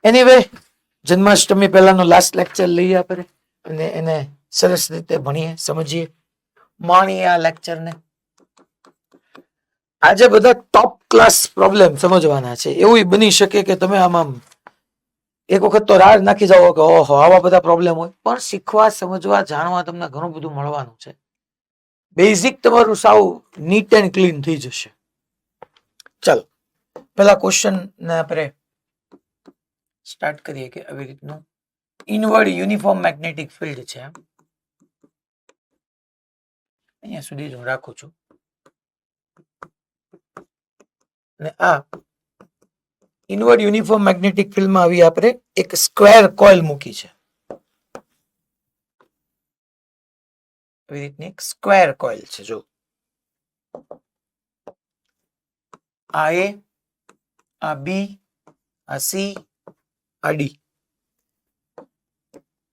Anyway, Janmashtami પહેલાનો last lecture લઈએ આપણે અને એને સરસ રીતે ભણીએ, સમજીએ, માણીએ આ લેક્ચરને. આજે બધા ટોપ ક્લાસ પ્રોબ્લેમ સમજવાના છે. એવું બની શકે કે તમે આમાં એક વખત તો રાડ નાખી જાઓ કે ઓહો આવા બધા પ્રોબ્લેમ હોય, પણ શીખવા, સમજવા, જાણવા તમને ઘણું બધું મળવાનું છે. બેઝિક તમારું સાવ નીટ એન્ડ ક્લીન થઈ જશે. ચાલો પેલા ક્વેશ્ચન ને આપણે સ્ટાર્ટ કરીએ કે આવી રીતનું ઇનવર્ડ યુનિફોર્મ મેગ્નેટિક ફિલ્ડ છે. અહીંયા સુધી જ હું રાખું છું. અને આ ઇનવર્ડ યુનિફોર્મ મેગ્નેટિક ફિલ્ડમાં આવી આપણે એક સ્ક્વેર કોઇલ મૂકી છે. આવી રીતની એક સ્ક્વેર કોઇલ છે. જો આ એ, આ બી, આ સી, આ ડી.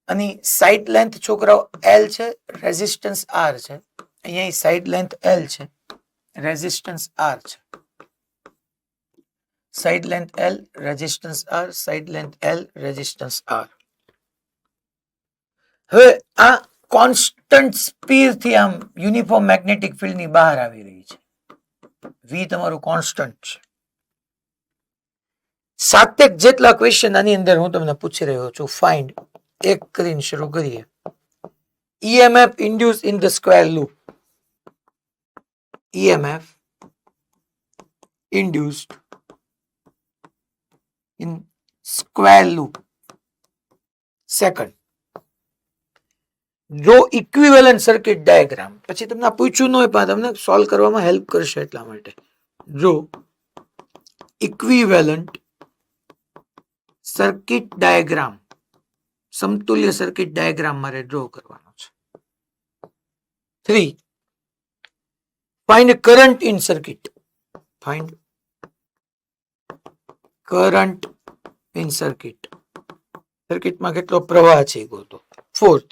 અને સાઇડ લેન્થ છોકરાઓ એલ છે, રેઝિસ્ટન્સ આર છે. અહીંયા સાઇડ લેન્થ એલ છે, રેઝિસ્ટન્સ આર છે. Side length L, resistance R, side length L, resistance R. હવે આ કોન્સ્ટન્ટ સ્પીડ થી આમ યુનિફોર્મ મેગ્નેટિક ફિલ્ડ ની બહાર આવી રહી છે. વી તમારું કોન્સ્ટન્ટ છે. 7 જેટલા ક્વેશ્ચન આની અંદર હું તમને પૂછી રહ્યો છું. ફાઇન્ડ, એક કરીને શરૂ કરીએ. EMF induced in the square loop. EMF induced in square loop. Second, જો ઇક્વિવેલન્ટ સર્કિટ ડાયાગ્રામ. પછી તમને પૂછ્યું ન હોય પણ તમને સોલ્વ કરવામાં હેલ્પ કરશે એટલા માટે. જો ઇક્વિવેલન્ટ સર્કિટ ડાયાગ્રામ, સમતુલ્ય સર્કિટ ડાયાગ્રામ મારે ડ્રો કરવાનો છે. 3, find current in circuit. Find current in circuit. સર્કિટમાં કેટલો પ્રવાહ છે એ ગોતો. 4th,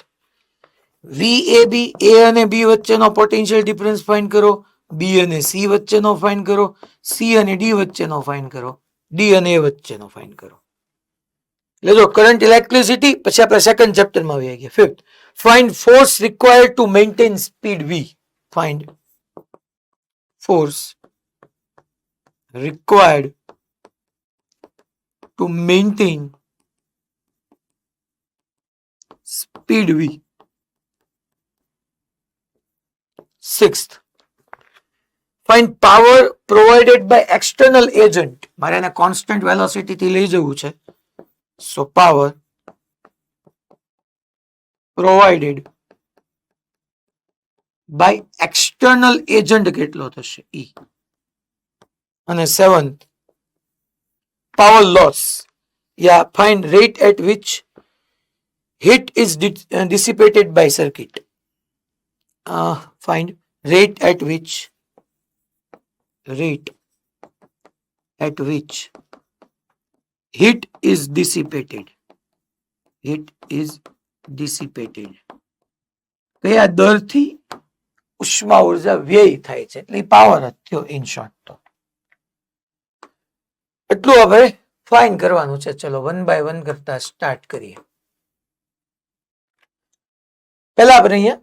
VAB, A અને B વચ્ચેનો પોટેન્શિયલ ડિફરન્સ ફાઇન્ડ કરો. B અને C વચ્ચેનો ફાઇન્ડ કરો. C અને D વચ્ચેનો ફાઇન્ડ કરો. D અને A વચ્ચેનો ફાઇન્ડ કરો. એટલે જો કરંટ, ઇલેક્ટ્રિસિટી, પછી આપણે સેકન્ડ ચેપ્ટરમાં આવી ગયા. 5th, find force required to maintain speed V. Find force required to maintain speed V. 6th, find power provided by external agent. મારે એને constant velocity થી લઈ જવું છે. So power provided by external agent કેટલો થશે? E. અને 7th, power loss. Yeah, find rate at which heat is dissipated by circuit. Find rate at which heat is dissipated. Heat is dissipated. કયા દરથી ઉષ્મા ઉર્જા વ્યય થાય છે, એટલે પાવર જ થયો ઇન શોર્ટ. તો એટલું હવે ફાઇન કરવાનું છે. ચલો 1 by 1 કરતા સ્ટાર્ટ કરીએ. પહેલા આપણે અહીંયા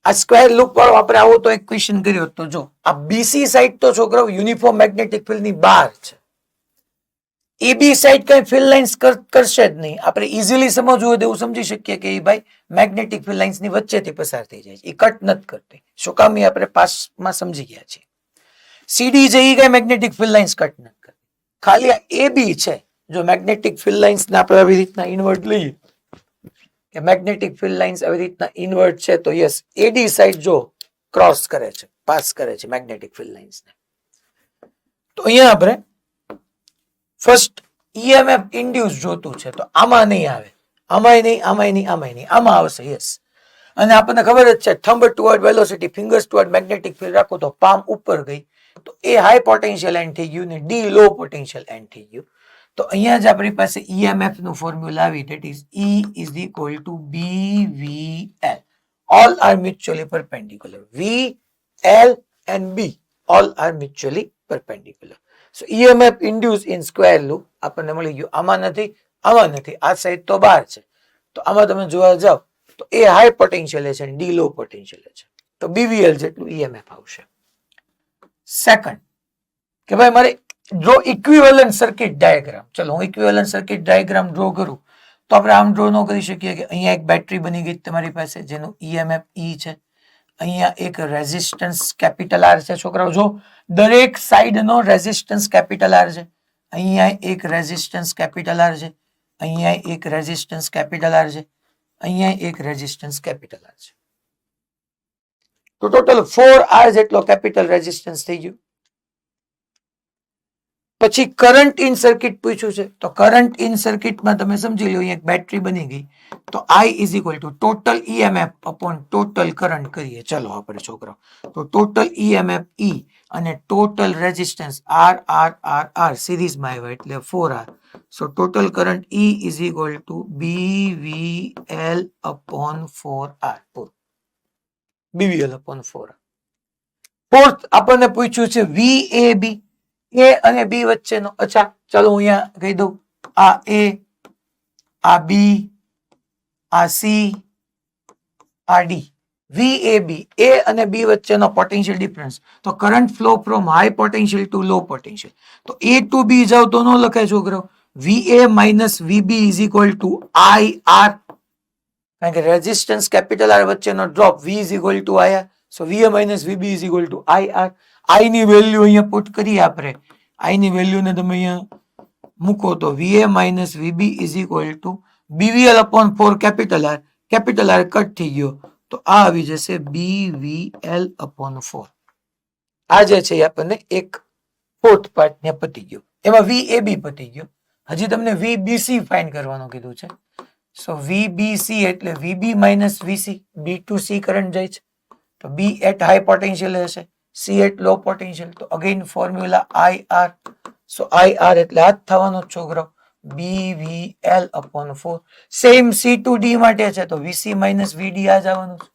આ સ્ક્વેર લૂપ વાળો આપણે આવો તો એક ક્વેશ્ચન કર્યો. તો જો આ બીસી સાઈડ તો છોકરાઓ યુનિફોર્મ મેગ્નેટિક ફિલ્ડ ની બહાર છે. એબી સાઈડ કઈ ફિલ્ડ લાઇન્સ કરશે જ નહીં. આપણે ઇઝીલી સમજવું હોય એવું સમજી શકીએ કે એ ભાઈ મેગ્નેટિક ફિલ્ડ લાઇન્સ ની વચ્ચેથી પસાર થઈ જાય છે. એ કટ નથી કરતી. શું કામ? એ આપણે પાસમાં સમજી ગયા છીએ. સીડી જે એ કઈ મેગ્નેટિક ફિલ્ડ લાઇન્સ કટ નથી કરતી. ખાલી આ એબી છે. જો મેગ્નેટિક ફિલ્ડ લાઇન્સ ને આપણે આવી રીતના ઇન્વર્ટ લઈએ કે મેગ્નેટિક ફિલ્ડ લાઇન્સ આવી રીતના ઇન્વર્ટ છે, તો યસ એડી સાઈડ જો ક્રોસ કરે છે, પાસ કરે છે મેગ્નેટિક ફિલ્ડ લાઇન્સ ને. તો અહીંયા આપણે ફર્સ્ટ EMF ઇન્ડ્યુસ જોતું છે. તો આમાં નહીં આવે, આમાંય નહીં, આમાંય નહીં, આમાંય નહીં, આમાં આવશે. યસ. અને આપણને ખબર જ છે thumb toward velocity, fingers toward magnetic field રાખો તો પામ ઉપર ગઈ, તો એ હાઈ પોટેન્શિયલ એન્ડ થઈ ગયું ને ડી લો પોટેન્શિયલ એન્ડ થઈ ગયું. તો અહીંયા જ આપણી પાસે EMF નું ફોર્મ્યુલા આવી, that is E is equal to BVL. All are mutually perpendicular. V, L and B all are mutually perpendicular. So EMF induce in square loop આપણને મળી ગયું. આમાં નથી, આ સાઈડ તો બહાર છે. તો આમાં તમે જોવા જાવ તો એ હાઈ પોટેન્શિયલ છે અને ડી લો પોટેન્શિયલ છે. તો બીવીએલ જેટલું ઈએમએફ આવશે. સેકન્ડ કે ભાઈ મારે જો ઇક્વિવેલન્ટ સર્કિટ ડાયાગ્રામ, ચલો હું ઇક્વિવેલન્ટ સર્કિટ ડાયાગ્રામ ડ્રો કરું તો આપણે આમ ડ્રો ન કરી શકીએ કે અહીંયા એક બેટરી બની ગઈ તમારી પાસે જેનું ઈએમએફ ઈ છે, અહીંયા એક રેઝિસ્ટન્સ કેપિટલ આર છે. છોકરાઓ જો દરેક સાઈડનો રેઝિસ્ટન્સ કેપિટલ આર છે. અહીંયા એક રેઝિસ્ટન્સ કેપિટલ આર છે, અહીંયા એક રેઝિસ્ટન્સ કેપિટલ આર છે, અહીંયા એક રેઝિસ્ટન્સ કેપિટલ આર છે. તો ટોટલ 4R જેટલો કેપિટલ રેઝિસ્ટન્સ થઈ ગયું. પછી કરંટ ઇન સર્કિટ પૂછ્યું છે તો કરંટ ઇન સર્કિટમાં તમે સમજી લો અહીંયા એક બેટરી બની ગઈ તો I is equal two total EMF upon total current કરીએ. ચલો આપણે છોકરાઓ તો ટોટલ ઈએમએફ ઈ અને total resistance R R R R સિરીઝમાં આવ્યા એટલે 4R. So total current E is equal to BVL upon 4R. BVL upon 4R. Fourth આપણને પૂછ્યું છે VAB, A અને B વચ્ચેનો. અચ્છા ચાલો હું અહીંયા કહી દઉં, આ A, આ B, આ C, આ D. VAB, A અને B વચ્ચેનો પોટેન્શિયલ ડિફરન્સ. તો current flow from high potential two law potential. તો A ટુ B જાવ તો ન લખાય છોકરાઓ. VA minus VB is equal two IR, કારણ કે રેઝિસ્ટન્સ કેપિટલ આર વચ્ચેનો drop V is equal two IR. So VA minus VB is equal two IR. I ની વેલ્યુ અહીંયા પુટ કરીએ આપણે. I ની વેલ્યુને તમે અહીંયા મૂકો તો VA minus VB is equal to BVL upon 4 capital R. Capital R cut થઈ ગયો તો આ આવી જશે BVL અપોન 4. આ જે છે આપણને એક ફોર્થ પાર્ટ ને પતી ગયો. એમાં VAB પતી ગયો. હજી તમને VBC ફાઇન્ડ કરવાનું કીધું છે. સો VBC એટલે VB minus VC. B to C current જાય છે તો B એટ હાઈ પોટેન્શિયલ હશે, C એટ લો પોટેન્શિયલ. તો again formula IR. So IR એટલે આ જ થવાનો છોકરો BVL upon 4. Same C to D માટે છે તો VC માઇનસ VD આ જ આવવાનું છે,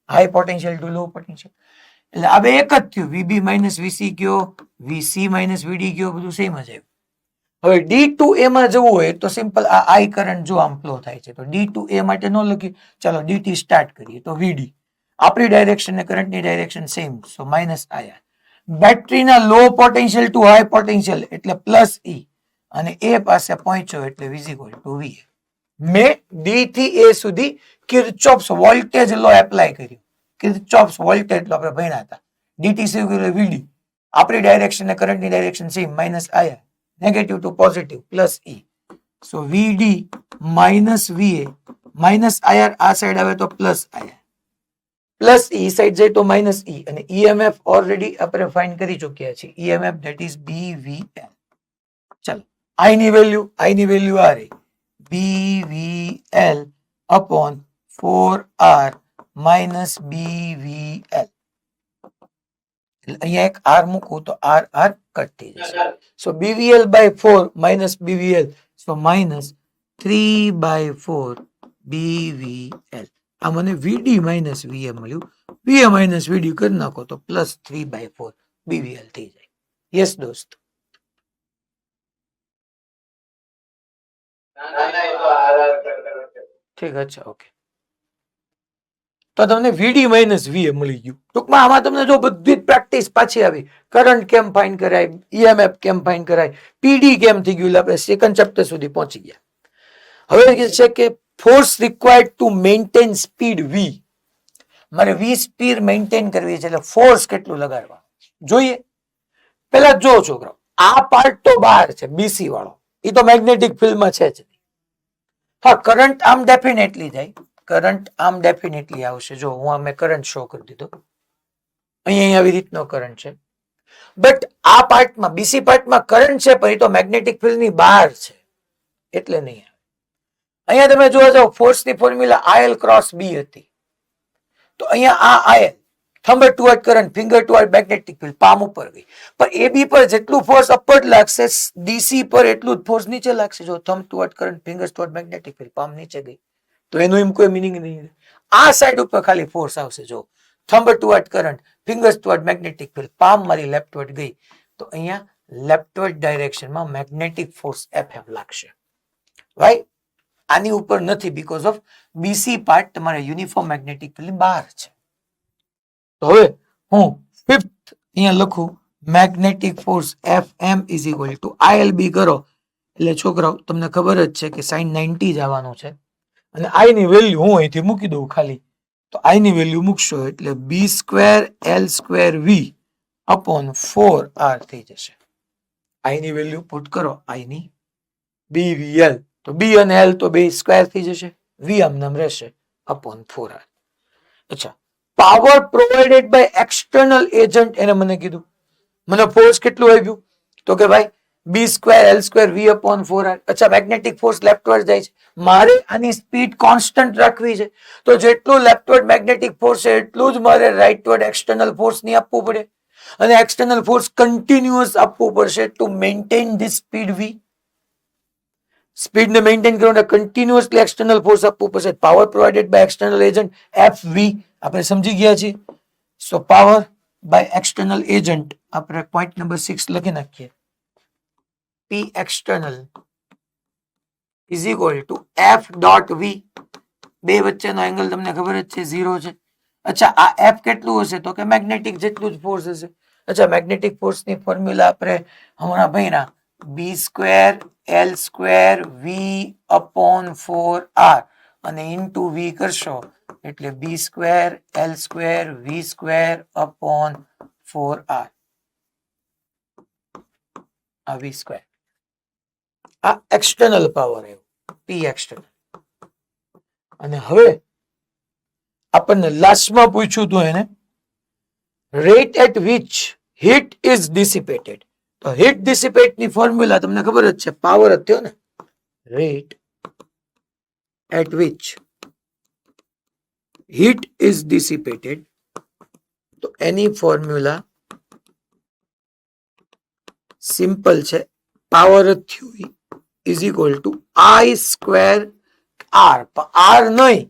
હાઈ પોટેન્શિયલ ટુ લો પોટેન્શિયલ. એટલે આ બે એક જ થયું. VB માઇનસ VC ગયો, VC માઇનસ VD ગયો, બધું સેમ જ આવ્યું. હવે D2A માં જવું હોય તો સિમ્પલ આ I કરંટ જો આમ ફ્લો થાય છે તો D2A માટે ન લખ્યું. ચાલો DT સ્ટાર્ટ કરીએ તો VD આપણી ડાયરેક્શન ને કરંટની ડાયરેક્શન સેમ, સો માઇનસ IR. બેટરીના લો પોટેન્શિયલ ટુ હાઈ પોટેન્શિયલ એટલે પ્લસ E અને A પાસે પહોંચ્યો એટલે વિઝિબલ ટુ VA. મેં D થી A સુધી કિર્ચોફ્સ વોલ્ટેજ લો એપ્લાય કર્યું. કિર્ચોફ્સ વોલ્ટેજ લો આપણે ભણ્યા હતા. DT VD આપણી ડાયરેક્શન ને કરંટની direction same, minus IR. Negative to positive plus E. So VD minus VA minus IR આ સાઈડ આવે તો plus IR. Plus E side જાય તો માઇનસ E અને EMF ઓલરેડી આપણે ફાઇન્ડ કરી ચૂક્યા છીએ. EMF that is BVL. ચાલો I ની વેલ્યુ આ રહી BVL upon 4R minus BVL. અહીંયા એક R મૂકું તો R કટ થઈ જશે. So BVL by 4 minus BVL, so minus 3/4 BVL. આ મને VD માઇનસ VA મળ્યું. VA માઇનસ VD કરી નાખો તો પ્લસ 3/4 BVL થઈ જાય. યસ દોસ્ત. ઠીક છે, ઓકે. તો તમને VD માઇનસ VA મળી ગયું. ટૂંકમાં આમાં તમને જો બધી જ પ્રેક્ટિસ પાછી આવી. કરંટ કેમ ફાઇન્ડ કરાય, EMF કેમ ફાઇન્ડ કરાય, PD કેમ થઈ ગયું, આપણે સેકન્ડ ચેપ્ટર સુધી પહોંચી ગયા. હવે છે કે force required to maintain speed V. મારે V સ્પીડ મેન્ટેન કરવી છે એટલે ફોર્સ કેટલું લગાડવા જોઈએ. પેલા જો છોકરાઓ આ પાર્ટ તો બહાર છે BC વાળો, એ તો મેગ્નેટિક ફિલ્ડમાં છે જ. હા કરંટ આમ ડેફિનેટલી જાય, કરંટ આમ ડેફિનેટલી આવશે. જો હું અમે કરંટ શો કરી દીધો, અહીંયા આવી રીતનો કરંટ છે. બટ આ પાર્ટમાં BC પાર્ટમાં કરંટ છે પણ એ તો મેગ્નેટિક ફિલ્ડની બહાર છે એટલે નહીં આવે. અહીંયા તમે જોવા જાઓ ફોર્સની ફોર્મ્યુલા IL ક્રોસ B હતી. તો અહીંયા આ IL થંબર toward current, finger toward magnetic field, palm ઉપર ગઈ. પણ AB પર જેટલું ફોર્સ અપવર્ડ લાગશે DC પર એટલું જ ફોર્સ નીચે લાગશે. જો thumb toward current, finger toward magnetic field, palm નીચે ગઈ તો એનું એમ કોઈ મિનિંગ નહીં. આ સાઈડ ઉપર ખાલી ફોર્સ આવશે. જો thumb toward current, fingers toward magnetic field, palm મારી લેફ્ટ વર્ડ ગઈ તો અહીંયા લેફ્ટવર્ડ ડાયરેક્શનમાં મેગ્નેટિક ફોર્સ Fm લાગશે. રાઈટ? આની ઉપર નથી, બીકોઝ ઓફ બીસી પાર્ટ તમારે યુનિફોર્મ મેગ્નેટિક ફિલ્ડની બહાર છે. તો હવે હું ફિફ્થ અહીંયા લખું, magnetic force Fm is equal two ILB કરો એટલે છોકરાઓ તમને ખબર જ છે કે sin 90 જ આવવાનું છે, અને I ની વેલ્યુ હું અહીંથી મૂકી દઉં ખાલી, તો I ની વેલ્યુ મૂકશો એટલે B²L²V અપોન 4R થઈ જશે. I ની વેલ્યુ પુટ કરો, I ની BVL, તો B અને L તો બે સ્ક્વેર થઈ જશે, V આમ રહેશે અપોન 4R. અચ્છા, power provided by external agent, એને મને કીધું મને ફોર્સ કેટલું આવ્યું, તો કે ભાઈ B²L²V અપોન 4R. અચ્છા, મેગ્નેટિક ફોર્સ લેફ્ટવર્ડ જાય છે, મારે આની સ્પીડ કોન્સ્ટન્ટ રાખવી છે, તો જેટલું લેફ્ટવર્ડ મેગ્નેટિક ફોર્સ છે એટલું જ મારે રાઇટવર્ડ એક્સટર્નલ ફોર્સ ની આપવું પડે, અને એક્સટર્નલ ફોર્સ કન્ટિન્યુઅસ આપવું પડશે to maintain this speed V. Speed ને મેન્ટેન કરવા માટે કન્ટિન્યુઅસલી એક્સટર્નલ ફોર્સ આપવું પડશે. Power provided by external agent FV આપણે સમજી ગયા છીએ. So power by external agent આપણે પોઈન્ટ નંબર 6 લખી નાખીએ, P external is equal to F dot V. બે વચ્ચેનો એંગલ તમને ખબર જ છે 0 છે. અચ્છા, આ F કેટલું હશે, તો કે મેગ્નેટિક જેટલું જ ફોર્સ હશે. અચ્છા, મેગ્નેટિક ફોર્સ ની ફોર્મ્યુલા આપણે હમણાં ભણ્યા, B²L²V અપોન 4R અને ઇન્ટુ V કરશો એટલે B²L²V² અપોન 4R. આ V², આ એક્સટર્નલ પાવર આવ્યો, P એક્સટર્નલ. અને હવે આપણને લાસ્ટમાં પૂછ્યું હતું એને, rate at which heat is dissipated. તો હીટ ડિસિપેટ ની ફોર્મ્યુલા તમને ખબર જ છે, પાવર જ થયો ને, rate at which heat is dissipated. તો એની ફોર્મ્યુલા સિમ્પલ છે, પાવર જ થયું is equal to I² R. R નહીં,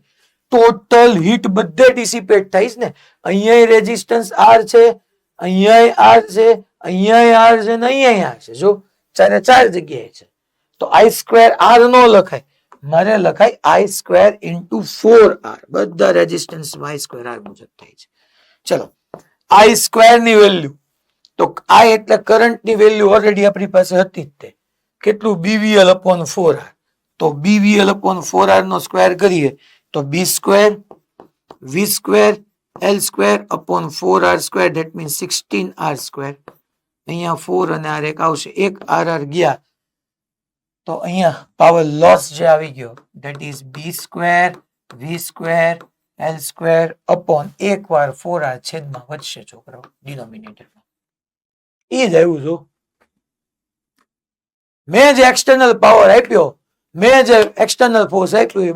ટોટલ હીટ બધે ડિસિપેટ થાય છે ને. અહીંયા રેઝિસ્ટન્સ R છે, અહીંયા R છે, અહીંયા R છે ને અહીંયા R છે, જો ચારે ચાર જગ્યાએ છે. તો I² R નો લખાય, મારે લખાય I² ઇન્ટુ 4R. બધા રેઝિસ્ટન્સ I² R મુજબ થાય છે. ચલો, I² ની વેલ્યુ, તો I એટલે કરંટ ની વેલ્યુ ઓલરેડી આપણી પાસે હતી જ તે, કેટલું BVL અપોન 4R. તો BVL અપોન 4R નો સ્ક્વેર કરીએ તો B² V² L² upon 4R², that means 16R². અહીંયા 4 અને R એક આવશે, એક RR ગયા તો અહીંયા પાવર લોસ જે આવી ગયો, that is B² V² L² upon એક વાર 4R છેદમાં વધશે છોકરાઓ ડિનોમિનેટરમાં. એ જ આવ્યું જો, મેં જે એક્સટર્નલ પાવર આપ્યો, મેં જે એક્સટર્નલ ફોર્સ આપ્યું, એ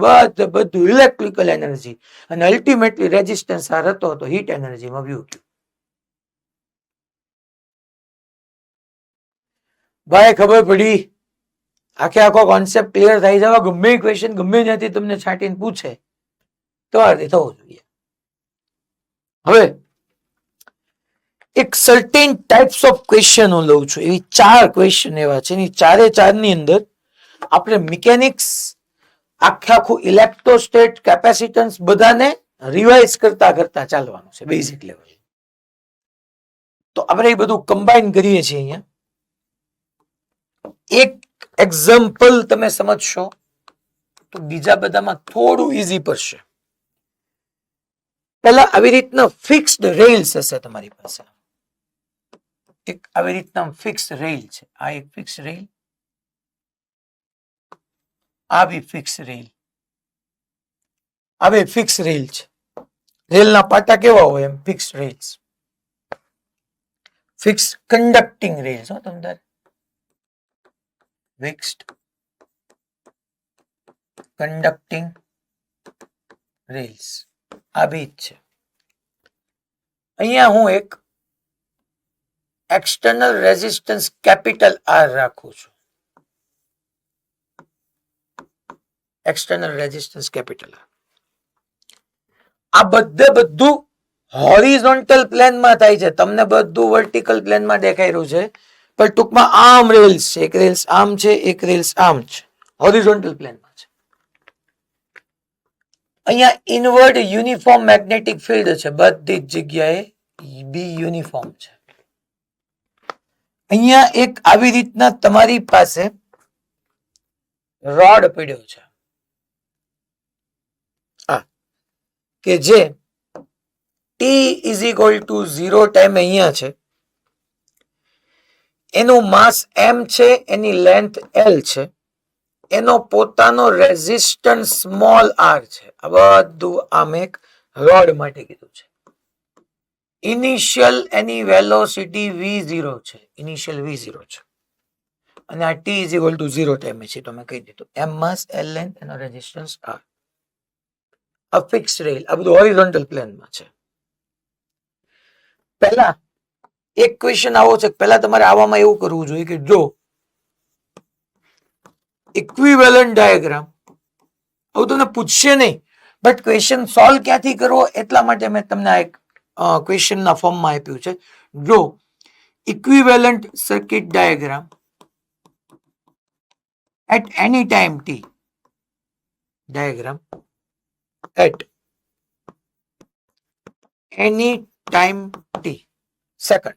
બધું ઇલેક્ટ્રિકલ એનર્જી, અને અલ્ટિમેટલી રેઝિસ્ટન્સ આર હતો તો હીટ એનર્જીમાં વ્યૂ થયું. ભાઈ ખબર પડી, આખે આખો કોન્સેપ્ટ ક્લિયર થઈ જવા, ગમે ક્વેશ્ચન ગમે ત્યાંથી તમને છાંટીને પૂછે તો થવું જોઈએ. હવે એક સર્ટેન ટાઈપ્સ ઓફ ક્વેશ્ચન હું લઉં છું, એવી 4 ક્વેશ્ચન એવા છે, એની ચારે ચાર ની અંદર આપણે મિકેનિક્સ, આખું ઇલેક્ટ્રોસ્ટેટ, કેપેસિટન્સ બધાને રિવાઇઝ કરતા કરતા ચાલવાનું છે બેઝિક લેવલ. તો આપણે એ બધું કમ્બાઈન કરીએ છીએ અહીંયા. એક એક્ઝામ્પલ તમે સમજશો તો બીજા બધામાં થોડું ઈઝી પડશે. પહેલા આવી રીતના ફિક્સ્ડ રેલ્સ હશે તમારી પાસે, એક આવી રીતના ફિક્સ્ડ રેલ છે, આ એક ફિક્સ રેલ, આ બી ફિક્સ રેલ, આ બે ફિક્સ રેલ છે. રેલના પાટા કેવા હોય એમ fix rails, fix conducting rails હો તમને, ફિક્સ્ડ કન્ડક્ટિંગ રેલ્સ આ બી જ છે. અહીંયા હું એક એક્સટર્નલ રેઝિસ્ટન્સ કેપિટલ R રાખું છું, એક્સટર્નલ રેઝિસ્ટન્સ કેપિટલ R. આ બધું હોરિઝોન્ટલ પ્લેનમાં થાય છે, તમને બધું વર્ટિકલ પ્લેનમાં દેખાઈ રહ્યું છે, પણ ટૂંકમાં આમ રેલ્સ છે, એક રેલ્સ આમ છે, એક રેલ્સ આમ છે, હોરિઝોન્ટલ પ્લેનમાં છે. અહીંયા ઇનવર્ડ યુનિફોર્મ મેગ્નેટિક ફિલ્ડ છે, બધી જ જગ્યાએ બી યુનિફોર્મ છે. અહીંયા એક આવી રીતના તમારી પાસે રોડ પડ્યો છે કે જે t is equal two 0 time અહીંયા છે, એનું માસ m છે, એની લેન્થ l છે, એનો પોતાનો રેઝિસ્ટન્સ સ્મોલ r છે. આ બધું આમ એક રોડ માટે કીધું છે. ઇનિશિયલ એની વેલોસિટી v0 છે, ઇનિશિયલ v0 છે, અને આ t ઇઝ ઇક્વલ ટુ 0 ટાઈમે છે તો મેં કહી દીધું. m માસ l લેન્થ એનો રેઝિસ્ટન્સ r. આ ફિક્સ રેલ, આ બધું હોરિઝોન્ટલ પ્લેનમાં છે. પહેલા એક ક્વેશ્ચન આવો છે, પહેલા તમારે આવામાં એવું કરવું જોઈએ કે જો ઇક્વિવેલન્ટ ડાયાગ્રામ, આવું તમને પૂછશે નહીં, બટ ક્વેશ્ચન સોલ્વ ક્યાંથી કરવો એટલા માટે મેં તમને એક ક્વેશ્ચનના ફોર્મમાં આપ્યું છે. જો equivalent circuit diagram at any time t, diagram at any time t second,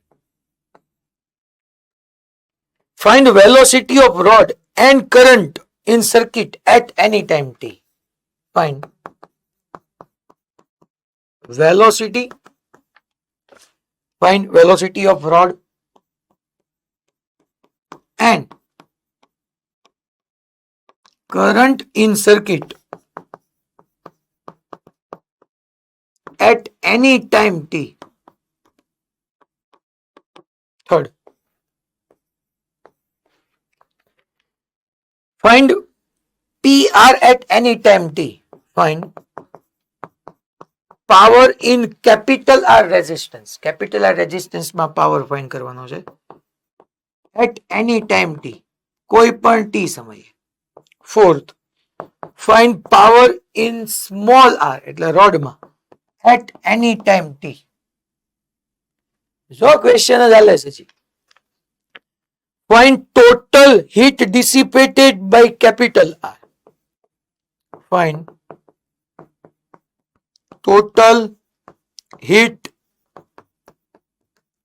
find velocity of rod and current in circuit at any time t. Find velocity, find velocity of rod and current in circuit at any time t. Third, find PR at any time t. Find power in capital R resistance. Capital R resistance માં power find કરવાનો છે at any time t, કોઈ પણ t સમયે. Fourth, find power in small r એટલે road માં at any time t. જો question જ હાલે છે જી. Find total heat dissipated by capital R. Find total heat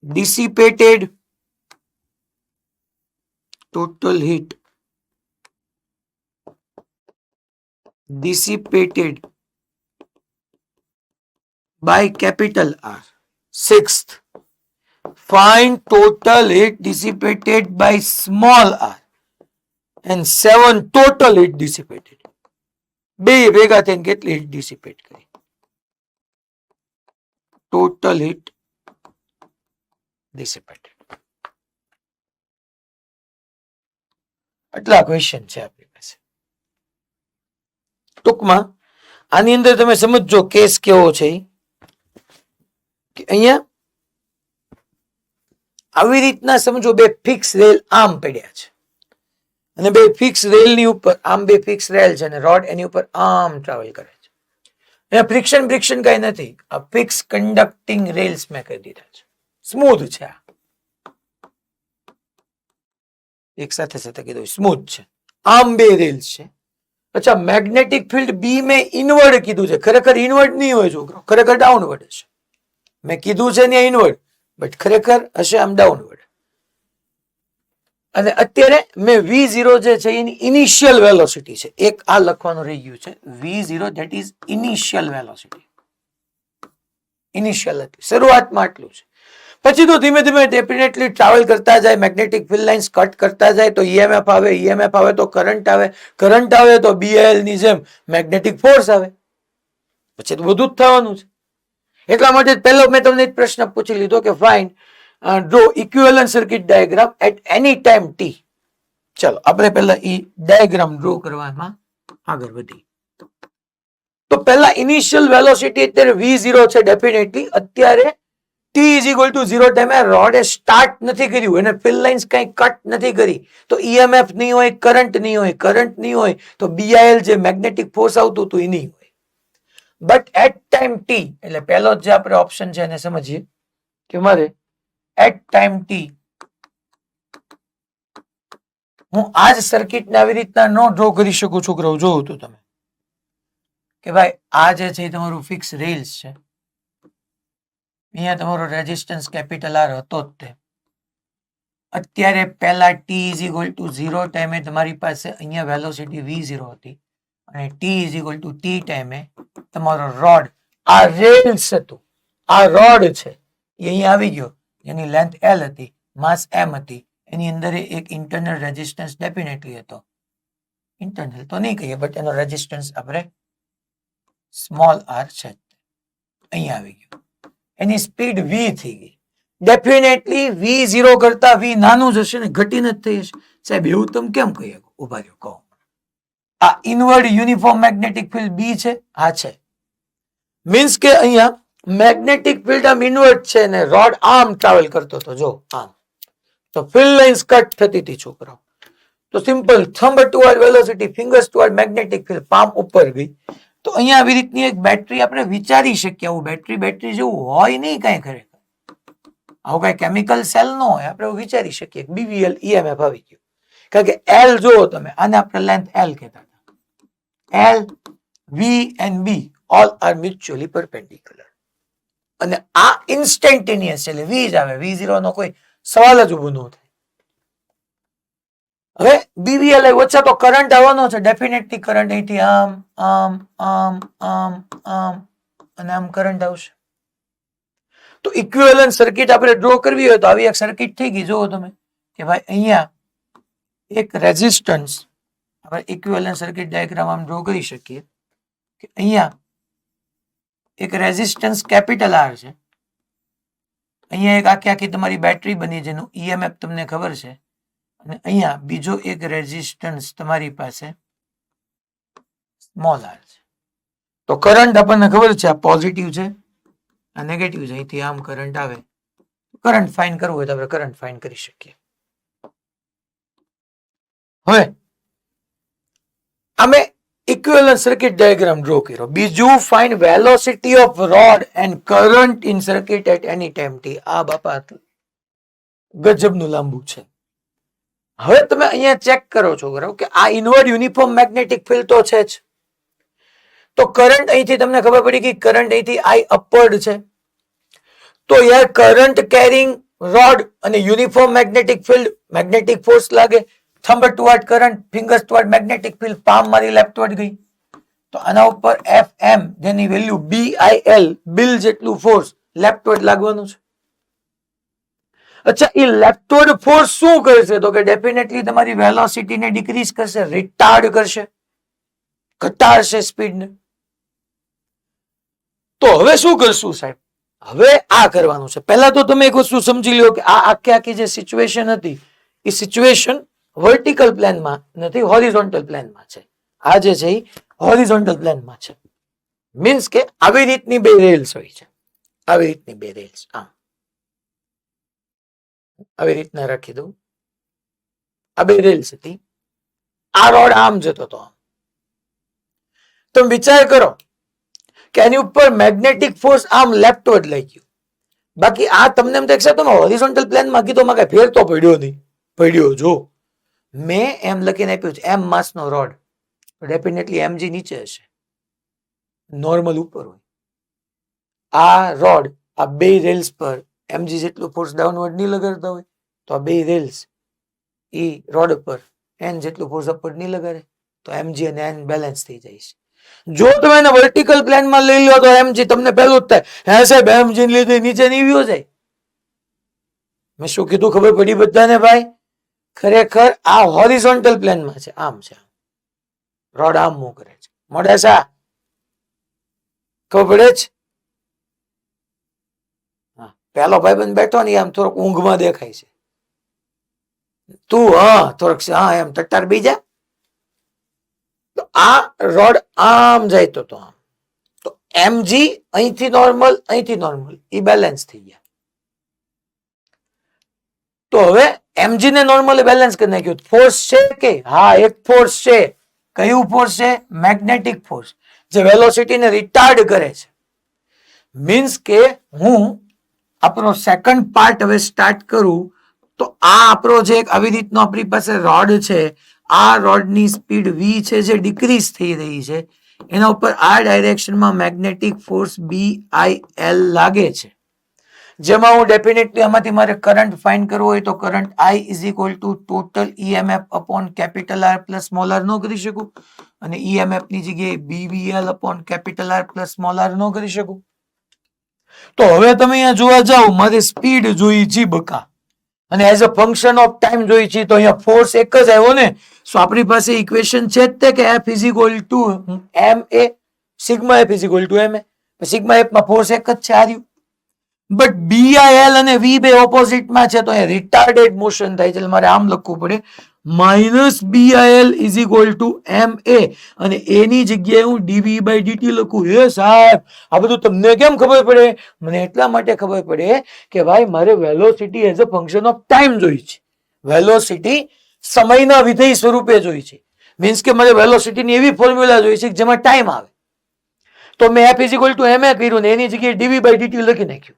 dissipated, total heat dissipated by capital R. Sixth, find total heat dissipated by small r. And 7, total heat dissipated. બે ભેગા થઈને કેટલી heat dissipate કરી? Total heat dissipated. આટલા question છે આપણી પાસે. ટૂંકમાં આની અંદર તમે સમજો કેસ કેવો છે કે અહીંયા આવી રીતના સમજો બે ફિક્સ રેલ આમ પડ્યા છે અને બે ફિક્સ રેલ ની ઉપર આમ બે ફિક્સ રેલ છે અને રોડ એની ઉપર આમ ટ્રાવેલ કરે છે. અહીંયા ફ્રિક્શન કઈ નથી, આ ફિક્સ કન્ડક્ટિંગ રેલ્સ મેં કહી દીધા છે, સ્મૂથ છે. આ એક સાથે સાથે કીધું સ્મૂથ છે. આમ બે રેલ્સ છે. અચ્છા, મેગ્નેટિક ફિલ્ડ બી મેં ઇનવર્ડ કીધું છે, ખરેખર ઇનવર્ડ નહીં હોય છોકરો, ખરેખર ડાઉનવર્ડ હશે. મેં કીધું છે ને ઇનવર્ડ, બટ ખરેખર હશે આમ ડાઉનવર્ડ. અને અત્યારે મેં v0 જે છે એની ઇનિશિયલ વેલોસિટી છે, એક આ લખવાનું રહી ગયું છે, v0 that is initial velocity. Initial હતી, શરૂઆતમાં આટલું છે. પછી તો ધીમે ધીમે ડેફિનેટલી ટ્રાવેલ કરતા જાય, મેગ્નેટિક ફિલ્ડ લાઇન્સ કટ કરતા જાય તો ઈએમએફ આવે, ઈએમએફ આવે તો કરંટ આવે, કરંટ આવે તો બીએલ ની જેમ મેગ્નેટિક ફોર્સ આવે, પછી તો બધું જ થવાનું છે. એટલા માટે પહેલો મેં તમને એક પ્રશ્ન પૂછી લીધો કે find draw equivalent circuit diagram at any time T. ચલો આપણે પહેલા ઈ ડાયાગ્રામ ડ્રો કરવામાં આગળ વધી. તો પહેલા ઇનિશિયલ વેલોસિટી અત્યારે v0 છે ડેફિનેટલી. અત્યારે t ઇઝ ઇક્વલ ટુ 0 ટાઈમે રોડે સ્ટાર્ટ નથી કર્યું, એને ફિલ્ડ લાઇન્સ કઈ કટ નથી કરી, તો ઈએમએફ નહીં હોય, કરંટ નહીં હોય, કરંટ નહીં હોય તો બીઆઈએલ જે મેગ્નેટિક ફોર્સ આવતું હતું એ નહીં હોય. બટ એટ ટાઈમ ટી, એટલે પહેલો જે આપણે ઓપ્શન છે એને સમજીએ કે મારે એટ ટાઈમ ટી હું આ જ સર્કિટને આવી રીતના નો ડ્રો કરી શકું છોકરાઓ. જોવું તો તમે કે ભાઈ આ જે છે તમારું ફિક્સ રેલ્સ છે, અહીંયા તમારો રેઝિસ્ટન્સ કેપિટલ આર હતો જ તે. અત્યારે પહેલા ટી ઇઝ ઇક્વલ ટુ 0 ટાઈમે તમારી પાસે અહીંયા વેલોસિટી v0 હતી અને T is equal to T ટાઈમે તમારો રોડ આ રેલ્સ હતું, આ રોડ છે એ અહીંયા આવી ગયો, જેની લેન્થ L હતી, માસ M હતી, એની અંદર એક ઇન્ટરનલ રેઝિસ્ટન્સ ડેફિનેટલી હતો. ઇન્ટરનલ તો નહીં કહીએ બટ એનો રેઝિસ્ટન્સ આપણે સ્મોલ r છે, અહીંયા આવી ગયો. એની સ્પીડ v થઈ ગઈ. ડેફિનેટલી v0 કરતા v નાનું જ હશે ને, ઘટીને જ થઈ હશે. સાહેબ એવું તમે કેમ કહી શકો? ઉભા રહ્યો કહો. આ inward uniform magnetic field b છે, આ છે. મીન્સ કે અહીંયા મેગ્નેટિક ફિલ્ડ આમ ઇનવર્ડ છે ને રોડ આમ ટ્રાવેલ કરતો હતો, જો આમ. તો ફિલ્ડ લાઇન્સ કટ થતી હતી છોકરાઓ. તો simple, thumb toward velocity, fingers toward magnetic field, palm ઉપર ગઈ. તો અહીંયા આવી રીતની એક બેટરી આપણે વિચારી શકીએ. આવું બેટરી જેવું હોય નહીં કઈ ખરેખર. આવું કઈ કેમિકલ સેલ નો હોય, આપણે વિચારી શકીએ. BVL EMF આવી ગયું. કારણ કે L જુઓ તમે, આને આપણે લેન્થ L કહેતા હતા. L, V and B all are mutually perpendicular. અને આ ઇન્સ્ટેન્ટેનિયસ છે એટલે V જ આવે. V0 નો કોઈ સવાલ જ ઉભો ન થાય. હવે BVL વચ્ચે તો કરંટ આવવાનો છે, ડેફિનેટલી કરંટ અહીંથી આમ આમ આમ આમ આમ અને આમ કરંટ આવશે. તો ઇક્વિવેલન્ટ સર્કિટ આપણે ડ્રો કરવી હોય તો આવી એક સર્કિટ થઈ ગઈ. જુઓ તમે કે ભાઈ અહીંયા એક રેઝિસ્ટન્સ, આપણે ઇક્વિવેલન્ટ સર્કિટ ડાયાગ્રામ આમ ડ્રો કરી શકીએ કે અહીંયા એક રેઝિસ્ટન્સ કેપિટલ R છે, અહીંયા એક આખી તમારી બેટરી બની જેનું EMF તમને ખબર છે, અને અહીંયા બીજો એક રેઝિસ્ટન્સ તમારી પાસે સ્મોલ r છે. તો કરંટ આપણને ખબર છે આ પોઝિટિવ છે, આ નેગેટિવ છે. અહીંથી આમ કરંટ આવે. કરંટ ફાઇન્ડ કરવું હોય તો આપણે કરંટ ફાઇન્ડ કરી શકીએ. હવે અમે ઇક્વિવેલન્ટ સર્કિટ ડાયાગ્રામ ડ્રો કર્યો. બીજું, find velocity of rod and current in circuit at any time t. આ બાપા ગજબનું લાંબુ છે. હવે તમે અહીંયા ચેક કરો છો કે આ ઇનવર્ડ યુનિફોર્મ મેગ્નેટિક ફિલ્ડ તો છે જ. તો કરંટ અહીંથી તમને ખબર પડી કે કરંટ અહીંથી I અપવર્ડ છે. તો યાર કરંટ કેરિંગ રોડ અને uniform magnetic field, magnetic force લાગે. Thumb toward current, fingers toward magnetic field, palm મારી લેફ્ટવર્ડ ગઈ. તો આના ઉપર FM જેની વેલ્યુ BIL, બિલ જેટલું ફોર્સ લેફ્ટવર્ડ લાગવાનું છે. અચ્છા, એ લેફ્ટવર્ડ ફોર્સ શું કરશે? તો કે ડેફિનેટલી તમારી વેલોસિટીને ડિક્રીઝ કરશે, રિટાર્ડ કરશે, ઘટાડશે સ્પીડને. તો હવે શું કરશું સાહેબ? હવે આ કરવાનું છે. પહેલા તો તમે એક વસ્તુ સમજી લો કે આ આખી જે સિચ્યુએશન હતી એ સિચ્યુએશન વર્ટિકલ પ્લેનમાં નથી, હોરિઝોન્ટલ પ્લેનમાં છે. આ જે છે એ હોરિઝોન્ટલ પ્લેનમાં છે. મીન્સ કે આવી રીતની બે રેલ્સ હોય છે, આવી રીતની બે રેલ્સ. આવી રીતના રાખી દઉં. આ બે રેલ્સ હતી. આ રોડ આમ જતો હતો. તમે વિચાર કરો કે એની ઉપર મેગ્નેટિક ફોર્સ આમ લેફ્ટવર્ડ લઈ ગયું. બાકી આ તમને એમ દેખશે તમે હોરિઝોન્ટલ પ્લેનમાં કીધું માં કઈ ફેર તો પડ્યો નહીં. પડ્યો જો મેં એમ લખીને આપ્યું છે M માસનો રોડ, ડેફિનેટલી mg નીચે હશે, નોર્મલ ઉપર હોય. આ રોડ આ બે રેલ્સ પર mg જેટલું ફોર્સ ડાઉનવર્ડ નહીં લગાડતા હોય તો આ બે રેલ્સ એ રોડ પર n જેટલું ફોર્સ અપવર્ડ નહીં લગાડે તો mg અને n બેલેન્સ થઈ જાય છે. જો તમે એને વર્ટિકલ પ્લેનમાં લઈ લો તો mg તમને પહેલું જ થાય, હે સાહેબ mg ને લીધે નીચે નહીં વ્યો જાય. મેં શું કીધું ખબર પડી બધાને ભાઈ? ખરેખર આ હોરિઝોન્ટલ પ્લેનમાં છે, આમ છે. રોડ આમ મૂવ કરે છે. મોડાસા ખબર પડે છે? પેલો ભાઈબંધ બેઠો ને આમ થોડોક ઊંઘમાં દેખાય છે. તું થોડોક એમ ટટ્ટાર બીજા. તો આ રોડ આમ જાય તો આમ, તો mg અહીંથી નોર્મલ એ બેલેન્સ થઈ ગયા. તો હવે mg ને નોર્મલ બેલેન્સ કરી નાખ્યું. ફોર્સ છે કે? હા, એક ફોર્સ છે. કયું ફોર્સ છે? મેગ્નેટિક ફોર્સ, જે વેલોસિટીને રિટાર્ડ કરે છે. મીન્સ કે હું આપણો સેકન્ડ પાર્ટ હવે સ્ટાર્ટ કરું તો આ આપણો જે આવી રીતનો આપણી પાસે રોડ છે, આ રોડની સ્પીડ v છે જે ડિક્રીઝ થઈ રહી છે, એના ઉપર આ ડાયરેક્શનમાં મેગ્નેટિક ફોર્સ BIL લાગે છે, જેમાં હું ડેફિનેટલી આમાંથી મારે કરંટ ફાઇન્ડ કરવો હોય તો current I is equal two total EMF upon capital R plus small r ન કરી શકું, અને EMF ની જગ્યાએ BBL upon capital R plus small r ન કરી શકું. તો હવે તમે અહીંયા જોવા જાઓ, મારે સ્પીડ જોઈ છે બકા, અને as a function of time જોઈ છે, તો અહીંયા ફોર્સ એક જ આવ્યો ને. સો આપણી પાસે ઇક્વેશન છે જ તે કે F is equal two ma, sigma F is equal two ma. Sigma F માં ફોર્સ એક જ છે, આ રહ્યું. બટ BIL અને V બે ઓપોઝિટમાં છે, તો અહીંયા રિટાર્ડેડ મોશન થાય છે, એટલે મારે આમ લખવું પડે minus BIL is equal two ma, અને એની જગ્યાએ હું dv બાય dt લખું. હે સાહેબ, આ બધું તમને કેમ ખબર પડે? મને એટલા માટે ખબર પડે કે ભાઈ મારે velocity as a function of time જોઈ છે, વેલોસિટી સમયના વિધેય સ્વરૂપે જોઈ છે. મીન્સ કે મારે વેલોસિટીની એવી ફોર્મ્યુલા જોઈ છે જેમાં ટાઈમ આવે. તો મેં F is equal two ma કર્યું ને એની જગ્યાએ dv બાય dt લખી નાખ્યું.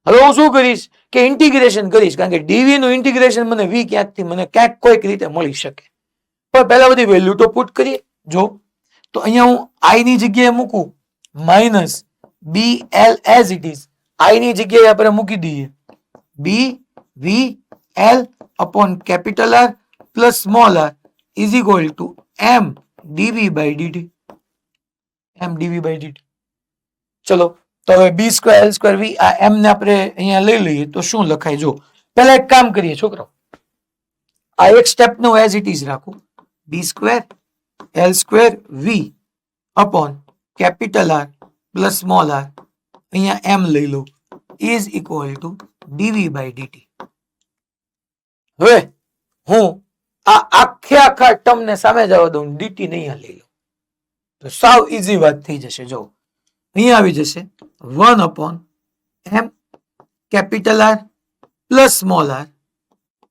હવે હું શું કરીશ કે ઇન્ટિગ્રેશન કરીશ, કારણ કે dv નું ઇન્ટિગ્રેશન મને v ક્યાંકથી મને ક્યાંક કોઈક રીતે મળી શકે. પણ પહેલા બધી વેલ્યુ તો પુટ કરીએ. જો તો અહીંયા હું I ની જગ્યાએ મૂકું minus BL as it is, I ની જગ્યાએ આપણે મૂકી દઈએ BVL upon capital R plus small r is equal to m dv by dt, m dv by dt. ચલો તો હવે b square l square v, આ m ને આપણે અહીંયા લઈ લઈએ તો શું લખાય? જો પહેલા એક કામ કરીએ છોકરાઓ, આ એક સ્ટેપ નો એઝ ઇટ ઇઝ રાખું, b square l square v upon capital R plus small r, અહીંયા m લઈ લો, is equal to dv by dt. હવે હું આ આખા ટર્મ ને સામે જવા દઉં, dt ને અહીંયા લઈ લો, તો સાવ ઈઝી વાત થઈ જશે. જો અહીંયા આવી જશે 1 upon m capital R plus small r,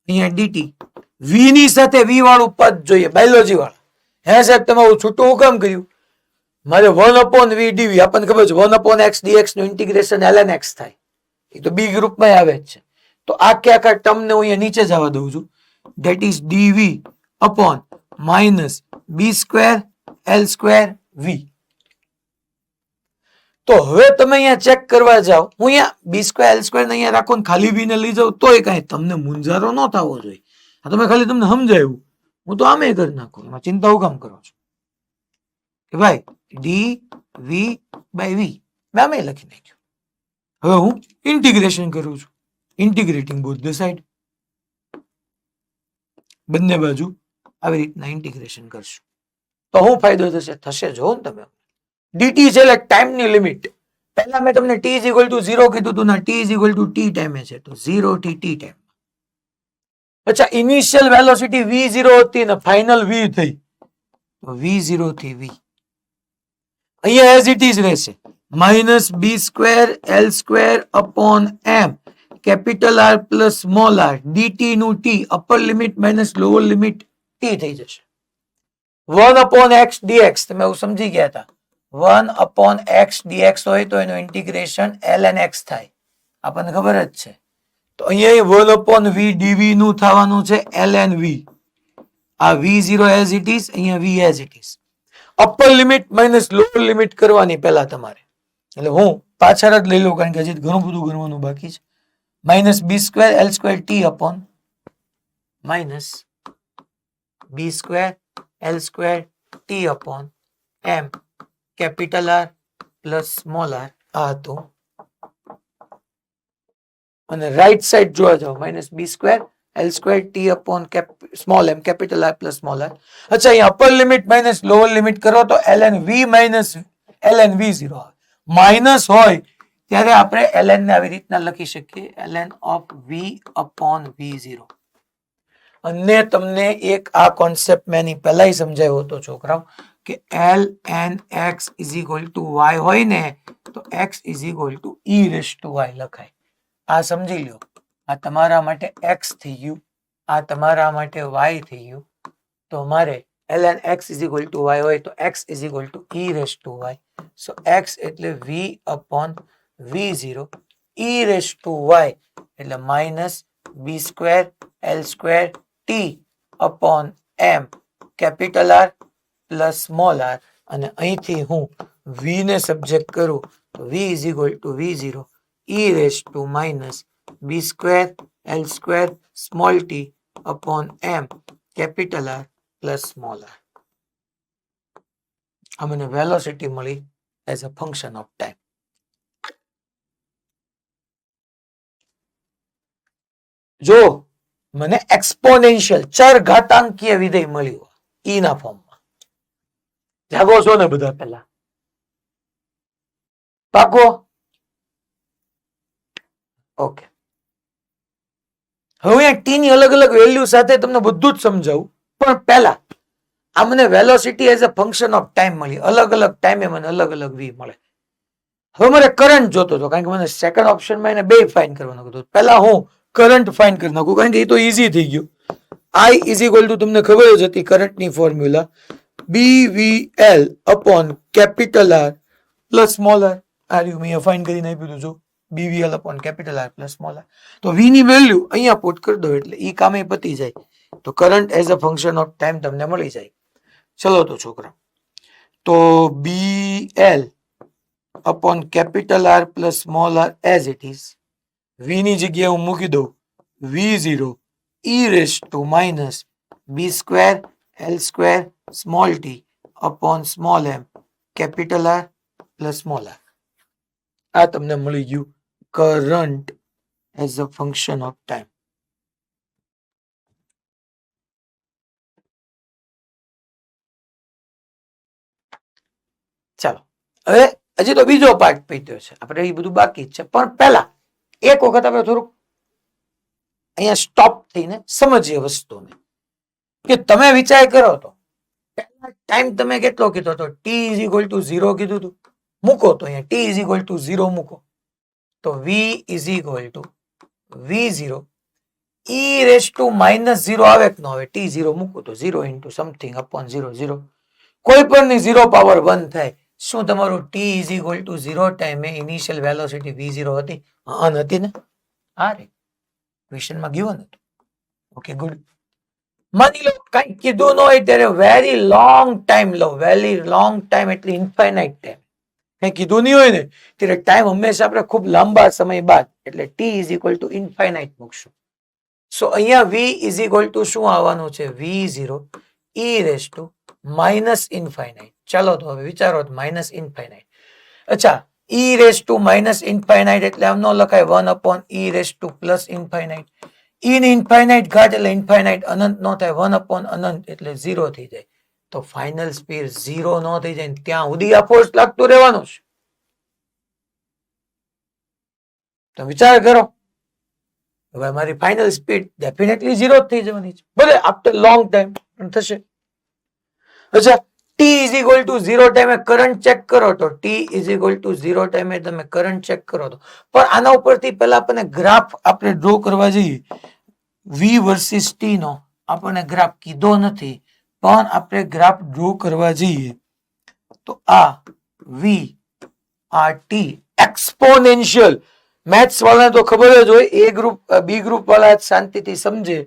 અહીંયા dt. v ની સાથે v વાળું પદ જોઈએ, બાયોલોજી વાળું. હે સાહેબ, તમે છૂટું હું કામ કર્યું? મારે 1 અપોન v dv, આપણને ખબર છે 1 અપોન x dx નું ઇન્ટિગ્રેશન ln x થાય, એ તો બી ગ્રુપમાં આવે જ છે. તો આખા ટર્મ ને હું અહીંયા નીચે જવા દઉં છું, that is dv upon minus b square l square v. તો હવે તમે અહીંયા ચેક કરવા જાઓ, હું અહીંયા b સ્ક્વેર l સ્ક્વેર ને અહીંયા રાખો ને ખાલી v ને લઈ જાઉં તોય કાંઈ તમને મુંજારો ન થવો જોઈએ. આ તમે ખાલી તમને સમજાયું, હું તો આમે કરી નાખું, એમાં ચિંતા હું કામ કરો છો કે ભાઈ dv બાય v મેં આમે લખી નાખ્યું. હવે હું ઇન્ટિગ્રેશન કરું છું, ઇન્ટિગ્રેટિંગ બોથ ધ સાઈડ, બંને બાજુ આવી રીતના ઇન્ટિગ્રેશન કરશું તો શું ફાયદો થશે જો ને તમે. dt છે એટલે ટાઈમની લિમિટ. પહેલા મેં તમને t ઇઝ ઇક્વલ ટુ 0 કીધું હતું ને, t is equal two t ટાઈમે છે, તો 0 થી t ટાઈમ. અચ્છા, ઇનિશિયલ વેલોસિટી v0 હતી ને ફાઇનલ v થઈ, તો v0 થી v અહીંયા એઝ ઇટ ઇઝ રહેશે, minus b square l square upon m capital R plus small r, dt નું t upper limit minus lower limit t થઈ જશે. 1 અપોન x dx તમે એવું સમજી ગયા હતા, 1 અપોન x dx હોય તો એનું ઇન્ટિગ્રેશન ln x થાય, આપણને ખબર જ છે. તો અહીંયા 1 અપોન v dv નું થવાનું છે ln v. આ v0 એઝ ઇટ ઇઝ, અહીંયા v as it is. Upper limit minus lower limit કરવાની પહેલા તમારે, એટલે હું પાછળ જ લઈ લઉં કારણ કે હજી ઘણું બધું ગણવાનું બાકી છે. Minus b square l square t upon minus b square l square t upon m capital R plus small r. આ હતું, અને રાઈટ સાઈડ જોવા જાઓ, minus b square l square t upon small m capital R plus small r. અચ્છા, અહીંયા upper limit minus lower limit કરો તો ln v minus ln v0 આવે. માઇનસ હોય ત્યારે આપણે ln ને આવી રીતના લખી શકીએ, ln of v upon v0. અને તમને એક આ કોન્સેપ્ટ મેં એની પહેલા સમજાવ્યો હતો છોકરાઓ કે ln x is equal to y હોય ને તો x is equal to e raise to y લખાય. આ સમજી લો, આ તમારા માટે x થઈ ગયું, આ તમારા માટે y થઈ ગયું. તો મારે ln x is equal to y હોય તો x is equal to e raise to y. So x એટલે v upon v0, e raise to y એટલે minus b square L square T upon M capital R plus small r અને અહીંથી હું V ને subject કરું તો V is equal to V0 e raised to minus B square L square small t upon M capital R plus small r. આ મને velocity મળી as a function of time. જો મને એક્સપોનેન્શિયલ ચર ઘાતાંકીય વિધેય મળ્યું ઈ ના ફોર્મમાં, જાગો છો ને બધા પહેલા? પાકો? ઓકે. હવે ટી ની અલગ અલગ વેલ્યુ સાથે તમને બધું જ સમજાવું, પણ પહેલા આ મને velocity as a function of time મળી. અલગ અલગ ટાઈમે મને અલગ અલગ વી મળે. હવે મારે કરંટ જોતો હતો, કારણ કે મને સેકન્ડ ઓપ્શનમાં એને બે ફાઇન્ડ કરવાનું હતું. પહેલા હું કરંટ ફાઇન્ડ કરી નાખું, કારણ કે એ તો ઈઝી થઈ ગયું. I is equal to તમને ખબર જ હતી કરંટની formula BVL upon capital R plus small r. આ રહ્યું મેં ફાઇન્ડ કરીને આપ્યું હતું, જો BVL upon capital R plus small r. તો V ની વેલ્યુ અહીંયા પુટ કરી દો એટલે ઈ કામે પતી જાય. તો current as a function of time તમને મળી જાય. ચલો તો છોકરા, તો BL upon capital R plus small r as it is. V ની જગ્યાએ હું મૂકી દઉં V0 e raised to minus B square L square small t upon small m capital R plus small r. આ તમને મળી ગયું current as a function of time. ચાલો, હવે હજી તો બીજો પાર્ટ પત્યો છે, આપણે એ બધું બાકી જ છે. પણ પહેલા એક વખત આપણે થોડુંક અહીંયા સ્ટોપ થઈને સમજીએ વસ્તુને, કે તમે વિચાર કરો તો પહેલા ટાઈમ તમે કેટલો કીધો તો t is equal to 0 કીધું હતું. મૂકો તો અહીંયા t is equal to 0 મૂકો તો v is equal to v0 e raised to minus 0 આવે કે ન આવે? t 0 મૂકો તો 0 into something upon 0 0, કોઈ પણ ની 0 પાવર 1 થાય. શું તમારું t is equal to 0 ટાઈમે ઇનિશિયલ વેલોસિટી v0 હતી? હા નથી ને? હા રે, ક્વેશ્ચનમાં ગિવન હતું. Okay good. માની લો કઈ કીધું ન હોય ત્યારે વેરી લોંગ ટાઈમ લો. વેરી લોંગ ટાઈમ એટલે ઇન્ફાઇનાઇટ ટાઈમ. કઈ કીધું નહીં હોય ને ત્યારે ટાઈમ હંમેશા આપણે ખૂબ લાંબા સમય બાદ એટલે t is equal to infinite મૂકશું. સો અહીંયા v is equal to શું આવવાનું છે? v0 e raised to minus infinite. ચાલો તો હવે વિચારો માઇનસ ઇન્ફાઇનાઇટ. અચ્છા, e raised to minus infinite એટલે આમ ન લખાય 1 upon e raised to plus infinite. e ની ઇન્ફાઇનાઇટ ઘાત એટલે ઇન્ફાઇનાઇટ અનંત નો થાય, 1 upon અનંત એટલે 0 થઈ જાય. તો ફાઇનલ સ્પીડ 0 નો થઈ જાય, ત્યાં સુધી આ ફોર્સ લાગતું રહેવાનું છે. તો વિચાર કરો, હવે મારી ફાઇનલ સ્પીડ ડેફિનેટલી 0 થઈ જવાની છે, ભલે આફ્ટર લોંગ ટાઈમ પણ થશે. અચ્છા, t is equal to 0 ટાઈમે કરંટ ચેક કરો તો t is equal to 0 ટાઈમે તમે કરંટ ચેક કરો તો, પણ આના ઉપરથી પહેલા આપણને ગ્રાફ આપણે ડ્રો કરવા જઈએ. v વર્સિસ t નો આપણને ગ્રાફ કીધો નથી, પણ આપણે ગ્રાફ ડ્રો કરવા જઈએ તો આ v આ t એક્સપોનેન્શિયલ. મેથ્સ વાળાને તો ખબર જ હોય, એ ગ્રુપ બી ગ્રુપ વાળા શાંતિથી સમજે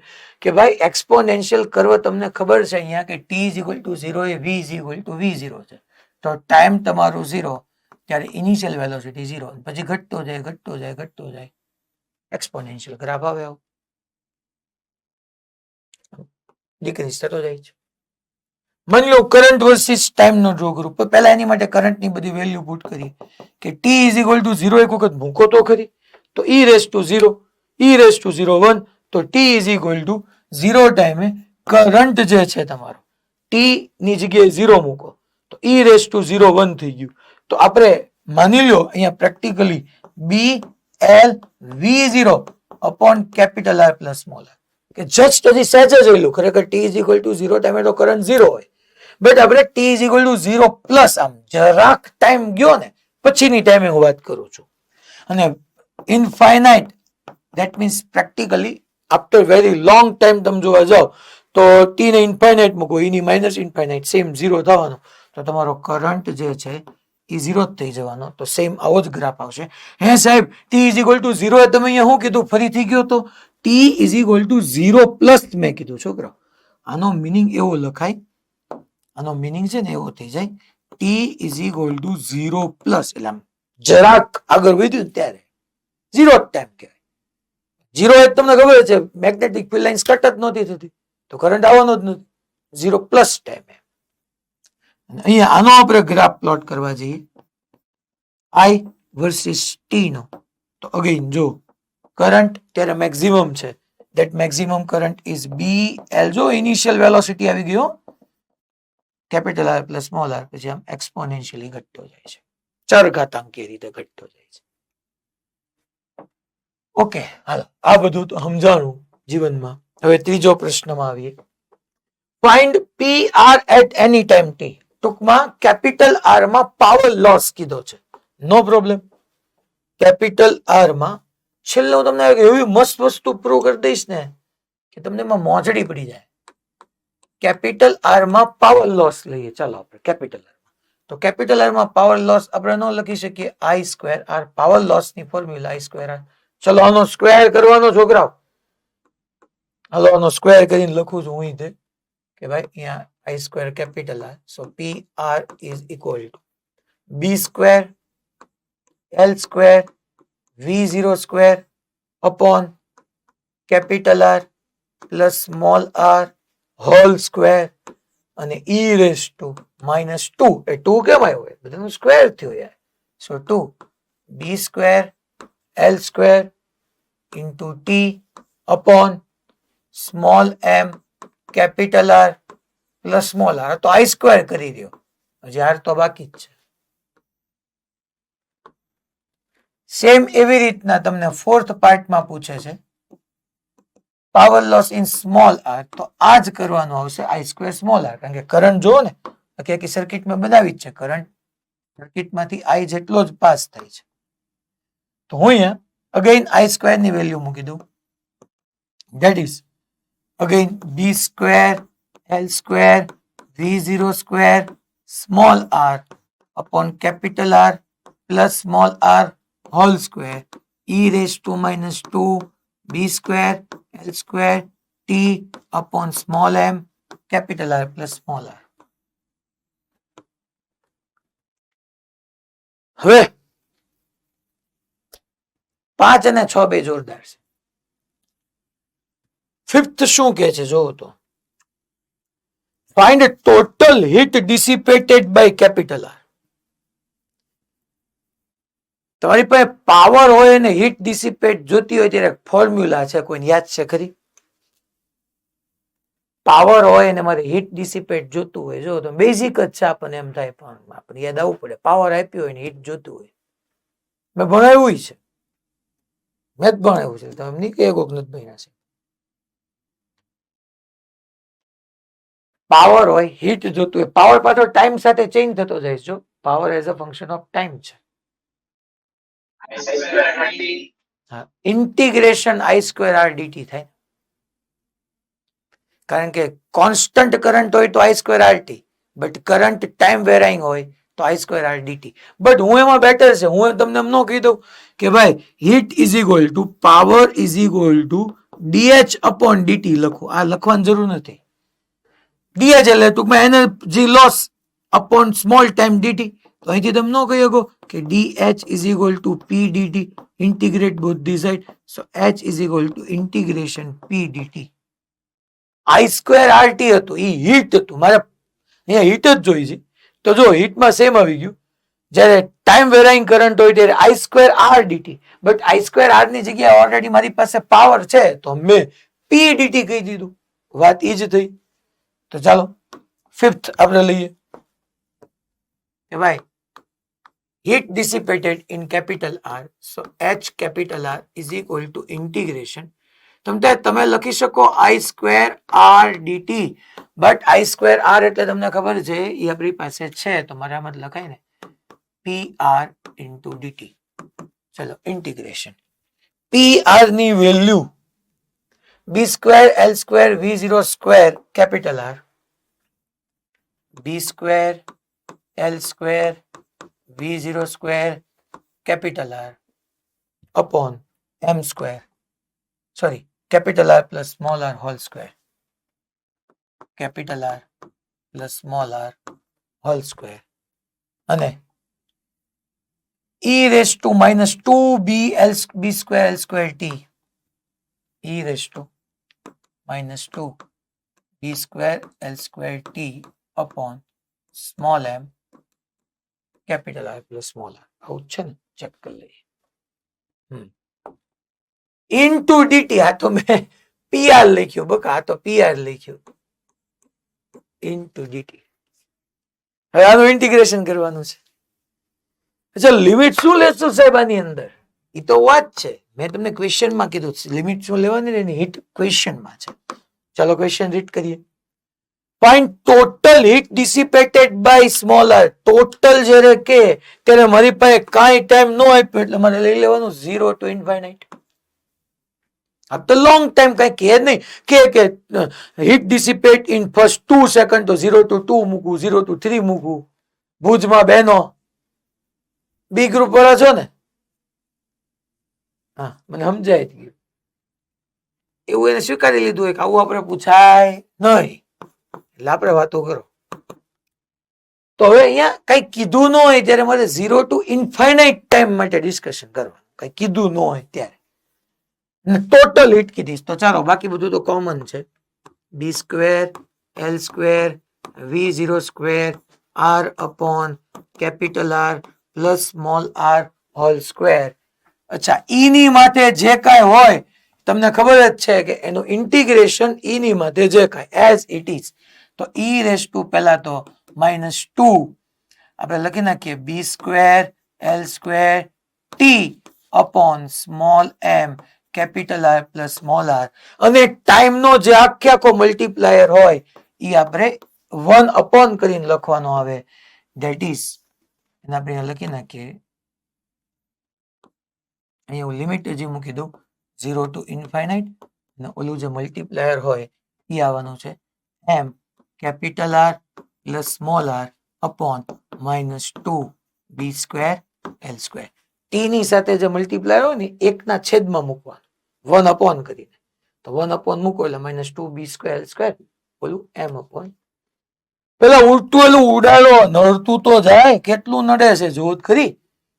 કે ભાઈ એક્સપોનેન્શિયલ કર્વ તમને ખબર છે અહીંયા કે t is equal to 0 A v is equal to v0 છે. તો ટાઈમ તમારું 0 ત્યારે ઇનિશિયલ વેલોસિટી 0, પછી ઘટતો જાય ઘટતો જાય ઘટતો જાય, એક્સપોનેન્શિયલ ગ્રાફ આવે આવું ડિક્રીઝ થતો જાય છે. માની લો કરંટ વર્સિસ ટાઈમ નો ડ્રો કરું, પણ પહેલા એની માટે કરંટ ની બધી વેલ્યુ પુટ કરી કે t is equal to 0 એક વખત મૂકો તો ખરી, તો e raised to 0 e raised to 0 1, તો t is equal to 0 ટાઈમે કરંટ જે છે તમારો t ની જગ્યાએ 0 મૂકો તો e raised to 0 1 થઈ ગયું. તો આપણે માની લો અહીંયા practically b l v0 upon capital R plus small r, કે જસ્ટ હજી સહેજ જ જોઈ લો. ખરેખર t is equal to 0 ટાઈમે તો કરંટ 0 હોય, બટ આપણે t is equal to 0 plus આમ જરાક ટાઈમ ગયો ને પછીની ટાઈમે હું વાત કરું છું. અને infinite that means practically after very long time તમે જોવા જાઓ તો t ને ઇન્ફાઇનાઇટ મૂકો, e ની માઇનસ ઇન્ફાઇનાઇટ સેમ 0 થવાનો, તો તમારો કરંટ જે છે એ 0 જ થઈ જવાનો. તો સેમ આવો જ ગ્રાફ આવશે. હે સાહેબ t is equal to 0 તમે અહીંયા શું કીધું? ફરીથી ગયો તો T is equal two 0 plus મેં કીધું છોકરા, આનો મિનિંગ એવો લખાય, આનો મિનિંગ છે ને એવો થઈ જાય, T is equal two 0 plus, એટલે આમ જરાક આગળ વધ્યું ત્યારે 0 ટાઈમ કહેવાય. 0 એ તમને ખબર છે મેગ્નેટિક ફિલ્ડ લાઇન્સ કટ જ નહોતી થતી, તો કરંટ આવવાનો જ નથી. 0 પ્લસ ટાઈમે અહીંયા આનો આપણે ગ્રાફ પ્લોટ કરવા જઈએ, આઈ વર્સિસ ટી નો, તો અગેન જો કરંટ ત્યારે મેક્સિમમ છે, that maximum current is BL. જો ઇનિશિયલ વેલોસિટી આવી ગયો capital R plus small r, પછી આમ એક્સપોનેન્શિયલી ઘટતો જાય છે, ચરઘાતાંકીય રીતે ઘટતો જાય છે. ઓકે, હાલો આ બધું તો સમજાણું જીવનમાં. હવે ત્રીજો પ્રશ્નમાં આવીએ, find P R at any time T. ટૂંકમાં કેપિટલ આર માં પાવર લોસ કીધો છે, નો પ્રોબ્લેમ. કેપિટલ આર માં છેલ્લે હું તમને એવી મસ્ત વસ્તુ પ્રૂવ કરી દઈશ ને કે તમને એમાં મોજડી પડી જાય. કેપિટલ આર માં પાવર લોસ લઈએ, ચાલો આપણે કેપિટલ આર માં, તો કેપિટલ આર માં પાવર લોસ આપણે ન લખી શકીએ I square R, power loss ની ફોર્મ્યુલા આઈ સ્ક્વેર આર. ચલો આનો સ્ક્વેર કરવાનો છોકરાઓ, હાલો આનો સ્ક્વેર કરીને લખું છું હું તે કે ભાઈ અહીંયા I square capital R, so P R is equal to B square L square V0 square upon capital R plus small R whole square અને e રેસ ટુ માઇનસ 2. એ 2 કેમ આવ્યો હોય, બધાનું સ્ક્વેર થયું યાર. So 2 B square L square into T upon small એમ capital R plus small R. તો I square કરી દો, હજી આર તો બાકી જ છે. સેમ એવી રીતના તમને ફોર્થ પાર્ટમાં પૂછે છે power loss in small R, તો આ જ કરવાનું આવશે આઈ સ્ક્વેર સ્મોલ આર, કારણ કે કરંટ જો ને આખી સર્કિટમાં બનાવી જ છે, કરંટ સર્કિટમાંથી આઈ જેટલો જ પાસ થાય છે. તો હું અહીંયા અગેન આઈ સ્ક્વેર ની વેલ્યુ મૂકી દઉં, that is again B square L square V0 square small R upon capital R plus small R whole square e raise to minus 2 B square L square T upon small M capital R plus small R. હવે 5 અને 6 બે જોરદાર છે. Fifth શું કે છે જોવો તો, find total heat dissipated by capital R. તમારી પાસે પાવર હોય અને હીટ ડિસિપેટ જોતી હોય ત્યારે ફોર્મ્યુલા છે, કોઈને યાદ છે ખરી? પાવર હોય અને મારે હીટ ડિસિપેટ જોતું હોય, જો તો બેઝિક જ છે, આપણને એમ થાય પણ આપણે યાદ આવવું પડે. પાવર આપ્યો હોય ને હીટ જોતું હોય, મેં ભણાવ્યું છે, મેં જ ભણાવ્યું છે, તમે નહીં કે એક વખત નથી ભણ્યા છે. પાવર હોય હીટ જોતું હોય, પાવર પાછો ટાઈમ સાથે ચેન્જ થતો જાય છે, power as a function of time છે. Integration I square R dt થાય, કારણ કે કોન્સ્ટન્ટ કરંટ હોય તો I square R T, but current time varying હોય તો I square R DT. But હું એમાં બેટર છે, હું તમને એમ ન કહી દઉં કે ભાઈ heat is equal to power is equal to DH upon DT લખું, આ લખવાની જરૂર નથી. ડીએચ એટલે ટૂંકમાં energy loss upon small time DT. તો અહીંથી તમે ન કહી શકો કે DH is equal to P DT, integrate both the side, so H is equal to integration P DT. I square R T હતું એ હીટ હતું, મારે અહીંયા હીટ જ જોઈ છે, તો જો હીટમાં સેમ આવી ગયું. જ્યારે ટાઈમ વેરાઈંગ કરંટ હોય ત્યારે I square R DT, but I square R ની જગ્યાએ ઓલરેડી મારી પાસે પાવર છે, તો મેં પી ડીટી કહી દીધું, વાત એ જ થઈ. તો ચાલો ફિફ્થ આપણે લઈએ કે ભાઈ heat dissipated in capital R, so H capital R is equal to integration, તમે લખી શકો I square R DT, but I square R એટલે તમને ખબર છે એ આપણી પાસે છે, તો મારે આમાં લખાય ને પી આર ઇન્ટુ ડીટી. ચલો ઇન્ટિગ્રેશન પી આર ની value B square L square V0 square capital R, B square L square V0 square capital R upon M square, sorry capital R plus small r whole square. Capital R plus small r whole square. અને e raised to minus 2b b square l square t. E raised to minus 2 b square l square t upon small m capital R plus small r. આવું છે ને, check કરી લઈએ. Into DT, આ તો મેં PR લખ્યું, બકા આ તો પીઆર લખ્યું, ઇન્ટુ ડીટી. હવે આનું ઇન્ટિગ્રેશન કરવાનું છે. અચ્છા, લિમિટ શું લેશું સાહેબ આની અંદર? એ તો વાત છે, મેં તમને ક્વેશ્ચન માં કીધું લિમિટ શું લેવાની એની હિટ ક્વેશ્ચન માં છે. ચાલો ક્વેશ્ચન રીડ કરીએ. Find total heat dissipated by small R. Total જ્યારે કે ત્યારે મારી પાસે કાંઈ ટાઈમ ન આપ્યો એટલે મારે લઈ લેવાનું 0 to infinite. આ તો લોંગ ટાઈમ કઈ કહે નહીં કે heat dissipate in first 2 second, તો 0 to 2 મૂકું, 0 to 3 મૂકું. ભુજમાં બહેનો બી ગ્રુપ વાળા છો ને? હા, મને સમજાય ગયું. એવું એને સ્વીકારી લીધું હોય કે આવું આપણે પૂછાય નહીં, એટલે આપણે વાતો કરો. તો હવે અહીંયા કઈ કીધું ન હોય ત્યારે મારે 0 to infinite ટાઈમ માટે ડિસ્કશન કરવાનું. કઈ કીધું ન હોય ત્યારે ટોટલ હીટ કીધીશ તો ચાલો બાકી બધું તો કોમન છે. B square L square v0 square r upon capital R plus small r whole square. અચ્છા, ઈ ની માથે જે કાંઈ હોય તમને ખબર જ છે કે એનું ઇન્ટિગ્રેશન ઈ ની માથે જે કાંઈ એઝ ઇટ ઇઝ. તો ઈ રેસ ટુ પહેલા તો -2 આપણે લખી નાખીએ B square L square T upon small એમ capital R plus small r. અને ટાઈમ નો જે આખો મલ્ટીપ્લાયર હોય એ આપણે 1 અપોન કરીને લખવાનો આવે. ધેટ ઇઝ એને આપણે લખી નાખીએ, અહીંયા હું લિમિટ જે મૂકી દઉં 0 to infinite, અને ઓલું જે મલ્ટીપ્લાયર હોય એ આવવાનું છે M capital R plus small r upon -2 B square L square. T ની સાથે જે મલ્ટીપ્લાયર હોય ને એકના છેદમાં મૂકવાનું 1 અપોન કરીને. તો 1 અપોન મૂકો એટલે -2 બી સ્ક્વેર એલ સ્ક્વેર, ઓલું એમ અપોન. પેલા ઉલટું એલું ઉડાડો, નડતું તો જાય, કેટલું નડે છે જોત ખરી.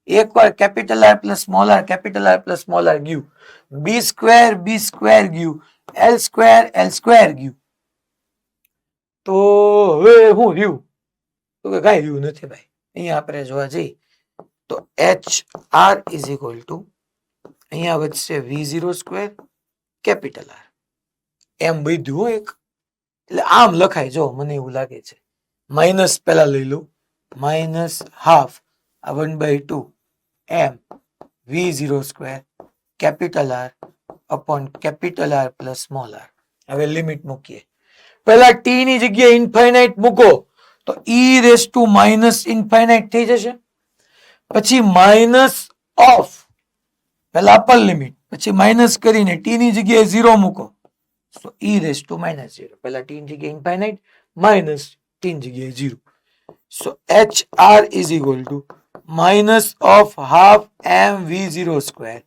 એકવાર capital R plus small r capital R plus small r ગયું, બી સ્ક્વેર ગયું, એલ સ્ક્વેર ગયું. તો હવે હું રહ્યું? તો કે કાંઈ રહ્યું નથી ભાઈ. અહીંયા આપણે જોવા જઈએ તો H R is equal to અહીંયા વધશે v0 સ્ક્વેર કેપિટલ R. એમ બધું એક એટલે આમ લખાય, જો મને એવું લાગે છે માઇનસ પહેલા લઈ લો, -½ આ 1/2 એમ v0 square capital R upon capital R plus small r. હવે લિમિટ મૂકીએ. પહેલા ટી ની જગ્યાએ ઇન્ફાઇનાઇટ મૂકો તો ઈ રેસ ટુ માઇનસ ઇન્ફાઇનાઇટ થઈ જશે. પછી માઇનસ ઓફ પહેલા અપર લિમિટ, પછી માઇનસ કરીને ટી ની જગ્યાએ 0 મૂકો તો ઈ રેસ ટુ -0. પહેલા ટી ની જગ્યાએ ઇન્ફાઇનાઇટ માઇનસ ટી ની જગ્યાએ 0. So H R is equal to -½ m v0 square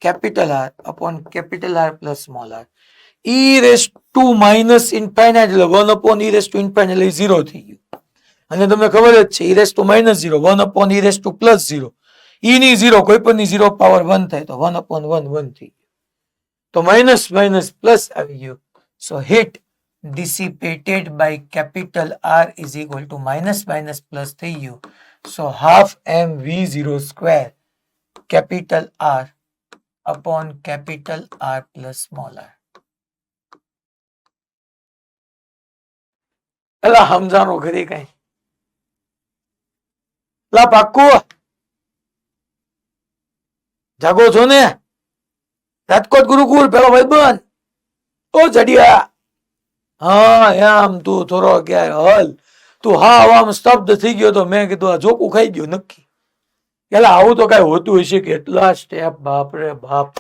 capital R upon capital R plus small r. E raise to minus infinite એટલે 1 upon e raise to infinite એટલે 0 થઈ ગયું. અને તમને ખબર જ છે e raise to -0 1 upon e raise to +0. ઈ ની 0 કોઈ પણ ની 0 પાવર 1 થાય તો 1 અપોન 1 1 થઈ ગયું. તો માઇનસ માઇનસ પ્લસ આવી ગયું. સો heat dissipated by capital R is equal to minus minus plus થઈ ગયું. So ½ m v0 square capital R upon capital R plus small r. એલા સમજાણો ખરી કઈ? લા પાક્કુ જાગો છો ને? રાજકોટ ગુરુકુળ પેલો ભાઈબંધ ઓ જડિયા, હા એમ તું થોડો ક્યારે હલ, તું હા આમ સ્તબ્ધ થઈ ગયો તો મેં કીધું આ જોકું ખાઈ ગયું નક્કી. એટલે આવું તો કઈ હોતું હશે કેટલા સ્ટેપ, બાપરે બાપ.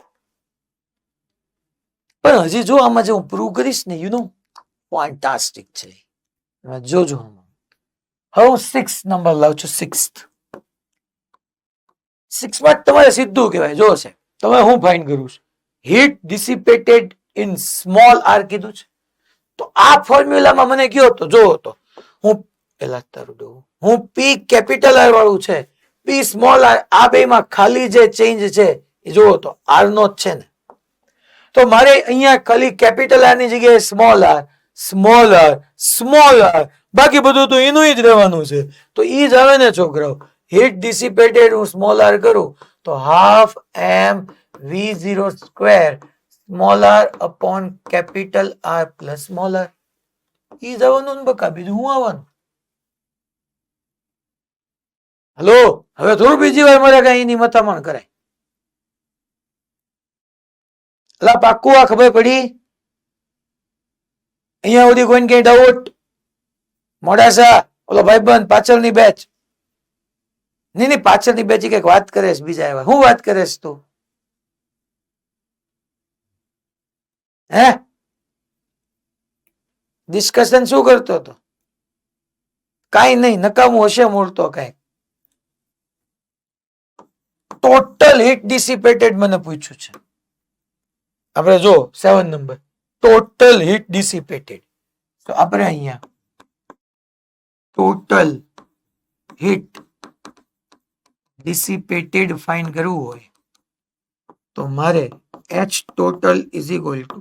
પણ હજી જો આમાં જે હું પ્રૂવ કરીશ ને, યુ નો ફેન્ટાસ્ટિક છે. જોજો હવે હું 6 નંબર લાવું છું. 6 માં તમારે સીધું કહેવાય. જો છે તમે હું ફાઇન્ડ કરું છું heat dissipated in small R કીધું છે. તો આ ફોર્મ્યુલામાં મને કયો હતો, જો હતો હું પેલા તારું દઉં, હું પી કેપિટલ આર વાળું છે, પી સ્મોલ આર, આ બેમાં ખાલી જે ચેન્જ છે એ જોવો તો આર નો જ છે ને. તો મારે અહીંયા ખાલી કેપિટલ આર ની જગ્યાએ સ્મોલ આર, બાકી બધું તો એનું જ રહેવાનું છે. તો ઈ જ આવે ને છોકરાઓ. હીટ ડિસિપેટેડ હું સ્મોલ આર કરું તો half M V0 square small R upon capital R plus small r. ઈ જ આવવાનું ને બકા, બીજું શું આવવાનું? હલો, હવે થોડું બીજી વાર મારે કઈ એની મથામણ કરાય. અલા પાક્કું આ ખબર પડી? અહીંયા સુધી કોઈને કઈ ડાઉટ? મોડાસા ઓલો ભાઈબંધ પાછળની બેચ, નહીં પાછળની બેચ કઈક વાત કરે છે બીજા એવા. હું વાત કરે છે તું? હે ડિસ્કશન શું કરતો હતો? કઈ નહીં, નકામું હશે મૂળતો કઈ. ટોટલ હીટ ડિસિપેટેડ મને પૂછ્યું છે. આપણે જો 7 નંબર ટોટલ હીટ ડિસિપેટેડ. તો આપણે અહીંયા ટોટલ હીટ ડિસિપેટેડ ફાઇન્ડ કરવું હોય તો મારે H total is equal two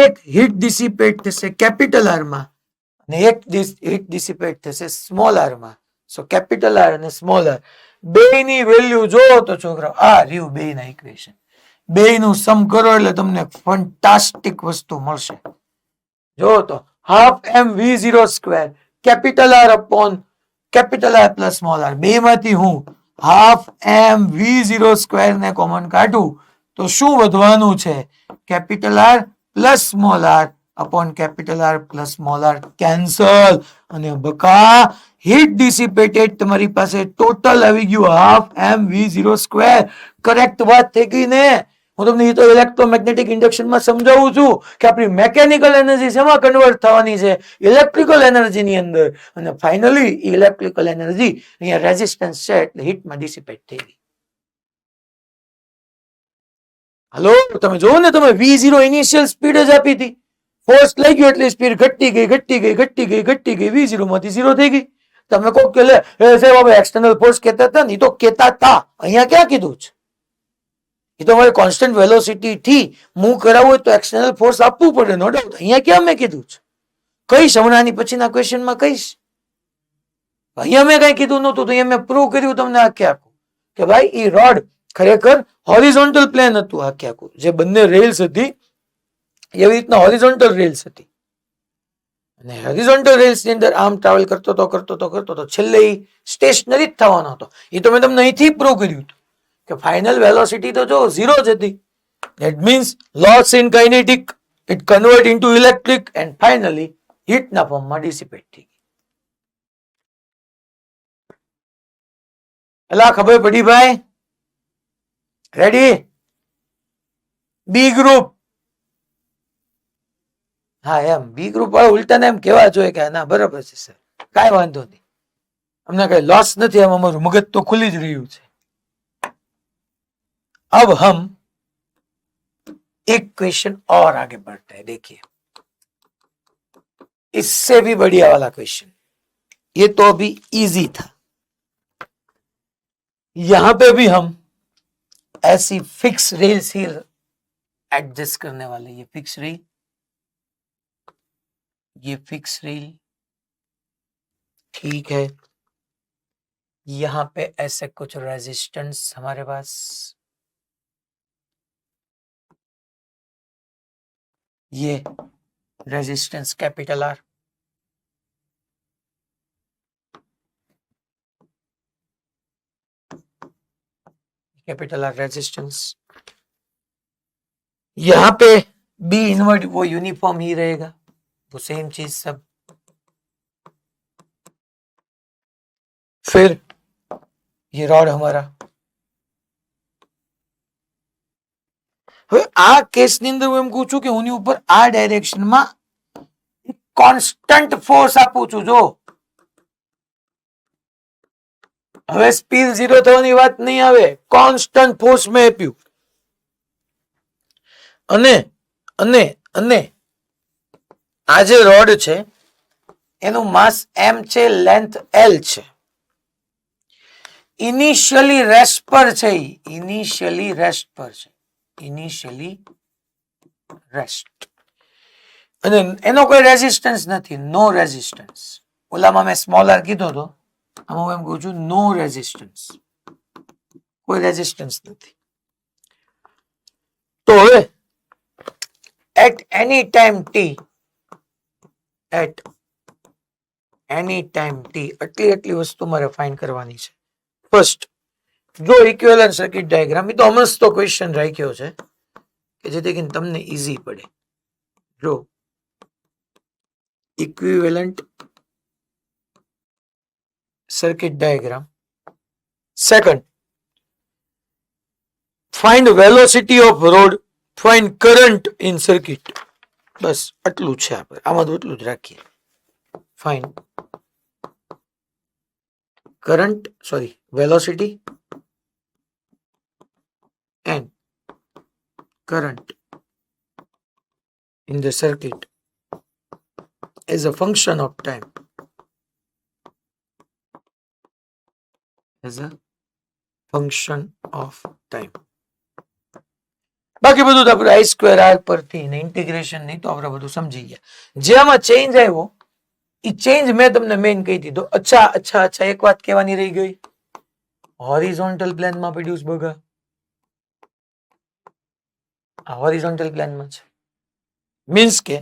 એક હીટ ડિસિપેટ થશે કેપિટલ આર માં અને એક હીટ ડિસિપેટ થશે સ્મોલ આર માં. સો કેપિટલ આર અને સ્મોલ આર બેની વેલ્યુ જોવો તો છોકરા આ રહ્યું બેના ઇક્વેશન. બેનું સમ કરો એટલે તમને ફેન્ટાસ્ટિક વસ્તુ મળશે. જો તો half M V0 square capital R upon capital R plus small R. બે માંથી હું હાફ એમ V0 સ્ક્વેર ને કોમન કાઢું તો શું વધવાનું છે? Capital R plus small R upon capital R plus small R cancel. અને બકા હીટ ડિસિપેટેડ તમારી પાસે ટોટલ આવી ગયું half M V0 square. Correct વાત થઈ ગઈ ને? હું તમને એ તો ઇલેક્ટ્રોમેગ્નેટિક ઇન્ડક્શનમાં સમજાવું છું કે આપણી મેકેનિકલ એનર્જી શેમાં કન્વર્ટ થવાની છે? ઇલેક્ટ્રિકલ એનર્જીની અંદર. અને ફાઇનલી ઇલેક્ટ્રિકલ એનર્જી અહીંયા રેઝિસ્ટન્સ છે એટલે હીટમાં ડિસિપેટ થઈ ગઈ. હલો, તમે જોવો ને, તમે V0 ઇનિશિયલ સ્પીડ જ આપી હતી, ફોર્સ લઈ ગયો એટલે સ્પીડ ઘટતી ગઈ V0 માંથી 0 થઈ ગઈ. તમે કહો કે લે સાહેબ એક્સટર્નલ ફોર્સ કહેતા હતા ને, એ તો કહેતા હતા, અહીંયા ક્યાં કીધું છે? એ તો મારે કોન્સ્ટન્ટ વેલોસિટી થી મૂવ કરાવવું હોય તો એક્સટર્નલ ફોર્સ આપવું પડે, નો ડાઉટ. અહીંયા ક્યાં મેં કીધું છે? કહીશ હમણાંની પછીના ક્વેશ્ચનમાં કહીશ. અહીંયા મેં કઈ કીધું નહોતું, તો અહીંયા મેં પ્રૂવ કર્યું તમને આખે આખું કે ભાઈ એ રોડ ખરેખર હોરિઝોન્ટલ પ્લેન હતું આખે આખું. જે બંને રેલ્સ હતી એવી રીતના હોરિઝોન્ટલ રેલ્સ હતી. અને હોરિઝોન્ટલ રેલ્સ ની અંદર આમ ટ્રાવેલ કરતો તો છેલ્લે સ્ટેશનરી જ થવાનો હતો. એ તો મેં તમને અહીંથી પ્રૂવ કર્યું હતું કે ફાઇનલ વેલોસિટી તો જો 0 જ હતી. That means loss in kinetic, it convert into electric and finally હીટના ફોર્મમાં ડિસિપેટ થઈ ગઈ. એલા ખબર પડી ભાઈ? રેડી? B group. હા એમ બી ગ્રુપ વાળા ઉલટાને એમ કેવા જોઈએ કે ના બરાબર છે સર, કાંઈ વાંધો નહીં, અમને કઈ લોસ નથી, એમ અમારું મગજ તો ખુલી જ રહ્યું છે. अब हम एक क्वेश्चन और आगे बढ़ते हैं. देखिए इससे भी बढ़िया वाला क्वेश्चन, ये तो अभी इजी था. यहां पे भी हम ऐसी फिक्स रेल्स ही एडजस्ट करने वाले. ये फिक्स रेल, ये फिक्स रेल, ठीक है. यहां पे ऐसे कुछ रेजिस्टेंस हमारे पास, ये resistance capital R, capital R resistance. यहां पे बी इनवर्ट वो यूनिफॉर्म ही रहेगा, वो सेम चीज सब. फिर ये रॉड हमारा. હવે આ કેસની અંદર હું એમ કહું છું કે હું ઉપર આ ડાયરેક્શનમાં કોન્સ્ટન્ટ ફોર્સ આપું છું. જો હવે સ્પીડ 0 થવાની વાત નહીં આવે, કોન્સ્ટન્ટ ફોર્સ મેં આપ્યું. અને અને અને આ જે રોડ છે એનું માસ m છે, લેન્થ l છે. ઇનિશિયલી રેસ્ટ પર છે, ઇનિશિયલી રેસ્ટ પર છે, ઇનિશિયલી રેસ્ટ, અને એનો કોઈ રેઝિસ્ટન્સ નથી, નો રેઝિસ્ટન્સ. ઓલામાં મેં સ્મોલર કીધો હતો, આમાં હું એમ કહું છું નો રેઝિસ્ટન્સ, કોઈ રેઝિસ્ટન્સ નથી. તો હવે at any time T, at any time T, એટલી વસ્તુ મારે ફાઇન્ડ કરવાની છે. ફર્સ્ટ, જો ઇક્વિવેલન્ટ સર્કિટ ડાયાગ્રામ, એ તો હમણાં તો ક્વેશ્ચન રાખ્યો છે કે જેથી કરીને તમને ઈઝી પડે. જો equivalent circuit diagram. Second, find velocity of rod, find current in circuit. બસ આટલું છે, આપણે આમાં તો એટલું જ રાખીએ. Find current, sorry, velocity and current in the circuit as a function of time, as a function of time. બાકી બધું તો આપણે આઈ સ્ક્વેર આર પરથી ને ઇન્ટિગ્રેશન નહીં તો આપણે બધું સમજી ગયા. જેમાં ચેન્જ આવ્યો એ ચેન્જ મેં તમને મેઇન કહી દીધો. અચ્છા એક વાત કહેવાની રહી ગઈ, હોરિઝોન્ટલ પ્લેનમાં પડ્યું છે બગા, આ હોરિઝોન્ટલ પ્લેનમાં છે, મીન્સ કે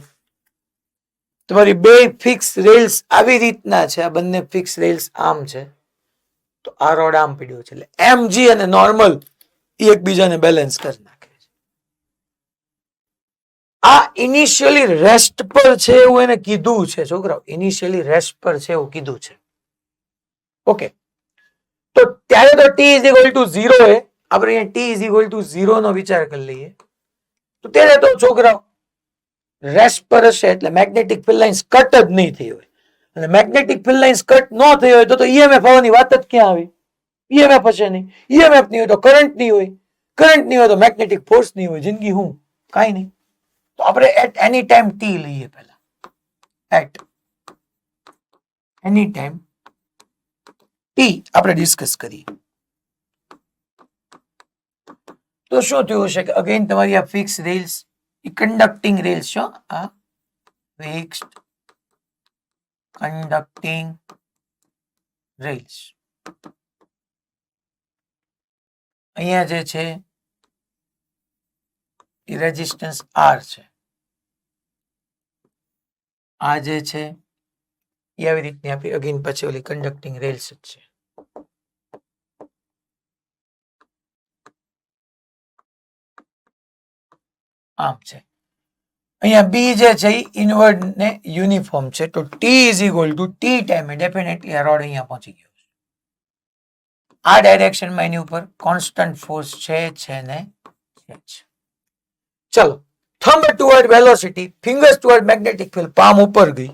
તમારી બે ફિક્સ રેલ્સ આવી રીતના છે, આ બંને ફિક્સ રેલ્સ આમ છે, તો આ રોડ આમ પડ્યો છે, એટલે એમજી અને નોર્મલ એ એકબીજાને બેલેન્સ કરી નાખે છે. આ ઇનિશિયલી રેસ્ટ પર છે એવું એને કીધું છે છોકરાઓ, ઇનિશિયલી રેસ્ટ પર છે એવું કીધું છે. ઓકે, તો ત્યારે તો ટી ઇઝ ઇક્વલ ટુ 0 હે, આપણે અહીંયા ટી ઇઝ ઇક્વલ ટુ 0 નો વિચાર કરી લઈએ. તો ત્યારે તો છોકરાઓ રેસ્ટ પર હશે એટલે મેગ્નેટિક ફિલ્ડ લાઇન્સ કટ જ નહીં થઈ હોય, અને મેગ્નેટિક ફિલ્ડ લાઇન્સ કટ ન થઈ હોય તો ઈએમએફ આવવાની વાત જ ક્યાં આવી? ઈએમએફ હશે નહીં, ઈએમએફ નહીં હોય તો કરંટ નહીં હોય, કરંટ નહીં હોય તો મેગ્નેટિક ફોર્સ નહીં હોય, જિંદગી હું કાંઈ નહીં. તો આપણે એટ એની ટાઈમ ટી લઈએ પહેલા, એટ એની ટાઈમ ટી આપણે ડિસ્કસ કરીએ. તો શું થયું હશે કે અગેન તમારી આ ફિક્સ રેલ્સ, એ કન્ડક્ટિંગ રેલ્સ છે, આ ફિક્સ્ડ કન્ડક્ટિંગ રેલ્સ. અહીંયા જે છે એ રેઝિસ્ટન્સ આર છે, આ જે છે એ આવી રીતની આપણી અગેન પછી ઓલી કન્ડક્ટિંગ રેલ્સ જ છે. આમ છે. અહીંયા બી જે છે એ ઇનવર્ડ ને યુનિફોર્મ છે, તો T is equal to T ટાઈમે ડેફિનેટલી આ રોડ અહીંયા પહોંચી ગયો છે. આ ડાયરેક્શનમાં એની ઉપર કોન્સ્ટન્ટ ફોર્સ છે ને છે. ચલો, thumb toward velocity, fingers toward magnetic field, palm ઉપર ગઈ.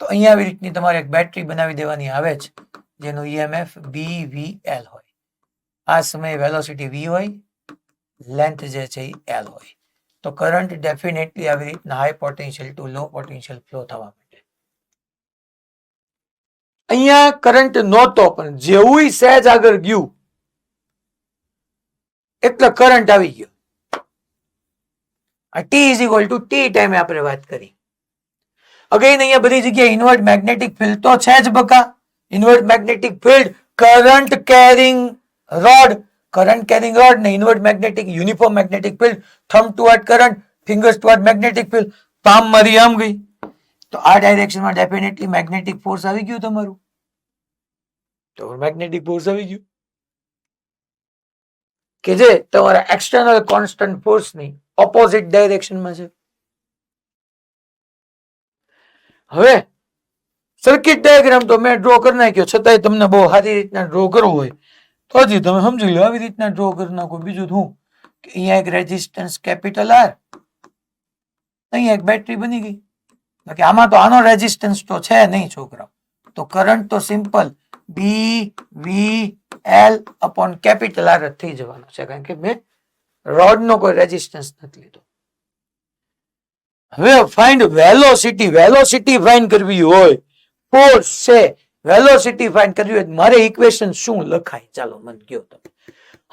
તો અહીંયા આવી રીતની તમારે એક બેટરી બનાવી દેવાની આવે છે જેનું ઈએમએફ BVL હોય. આ સમયે વેલોસિટી v હોય, લેન્થ જે છે એ L હોય. તો કરંટ ડેફિનેટલી આવી રીતના હાઈ પોટેન્શિયલ ટુ લો પોટેન્શિયલ ફ્લો થવા માંડે. અહીંયા કરંટ નહોતો, પણ જેવું સહેજ આગળ ગયું એટલે કરંટ આવી ગયો. આ T is equal to T ટાઈમે આપણે વાત કરી. અગેન અહીંયા બધી જગ્યાએ ઇનવર્ટ મેગ્નેટિક ફિલ્ડ તો છે જ બકા. Invert magnetic field, current carrying rod, current carrying rod ને invert magnetic uniform magnetic field, thumb toward current, fingers toward magnetic field, palm મારી આમ ગઈ. તો આ ડાયરેક્શનમાં ડેફિનેટલી મેગ્નેટિક ફોર્સ આવી ગયું તમારું. તો મેગ્નેટિક ફોર્સ આવી ગયું કે જે તમારા એક્સટર્નલ કોન્સ્ટન્ટ ફોર્સની ઓપોઝિટ ડાયરેક્શનમાં છે. હવે સર્કિટ ડાયાગ્રામ તો મેં ડ્રો કરી નાખ્યો, છતાંય તમને બહુ સારી રીતના ડ્રો કરવો હોય તો હજી તમે સમજી લો, આવી રીતના ડ્રો કરી નાખો. બીજું શું કે અહીંયા એક રેઝિસ્ટન્સ કેપિટલ આર, અહીંયા એક બેટરી બની ગઈ. બાકી આમાં તો આનો રેઝિસ્ટન્સ તો છે નહીં છોકરાઓ. તો કરંટ તો simple BVL upon capital R જ થઈ જવાનો છે, કારણ કે મેં રોડનો કોઈ રેઝિસ્ટન્સ નથી લીધો. હવે ફાઇન્ડ વેલોસિટી. વેલોસિટી ફાઇન્ડ કરવી હોય, ફોર્સ છે, વેલોસિટી ફાઇન્ડ કરવી હોય, મારે ઇક્વેશન શું લખાય? ચાલો મને કહો તમે.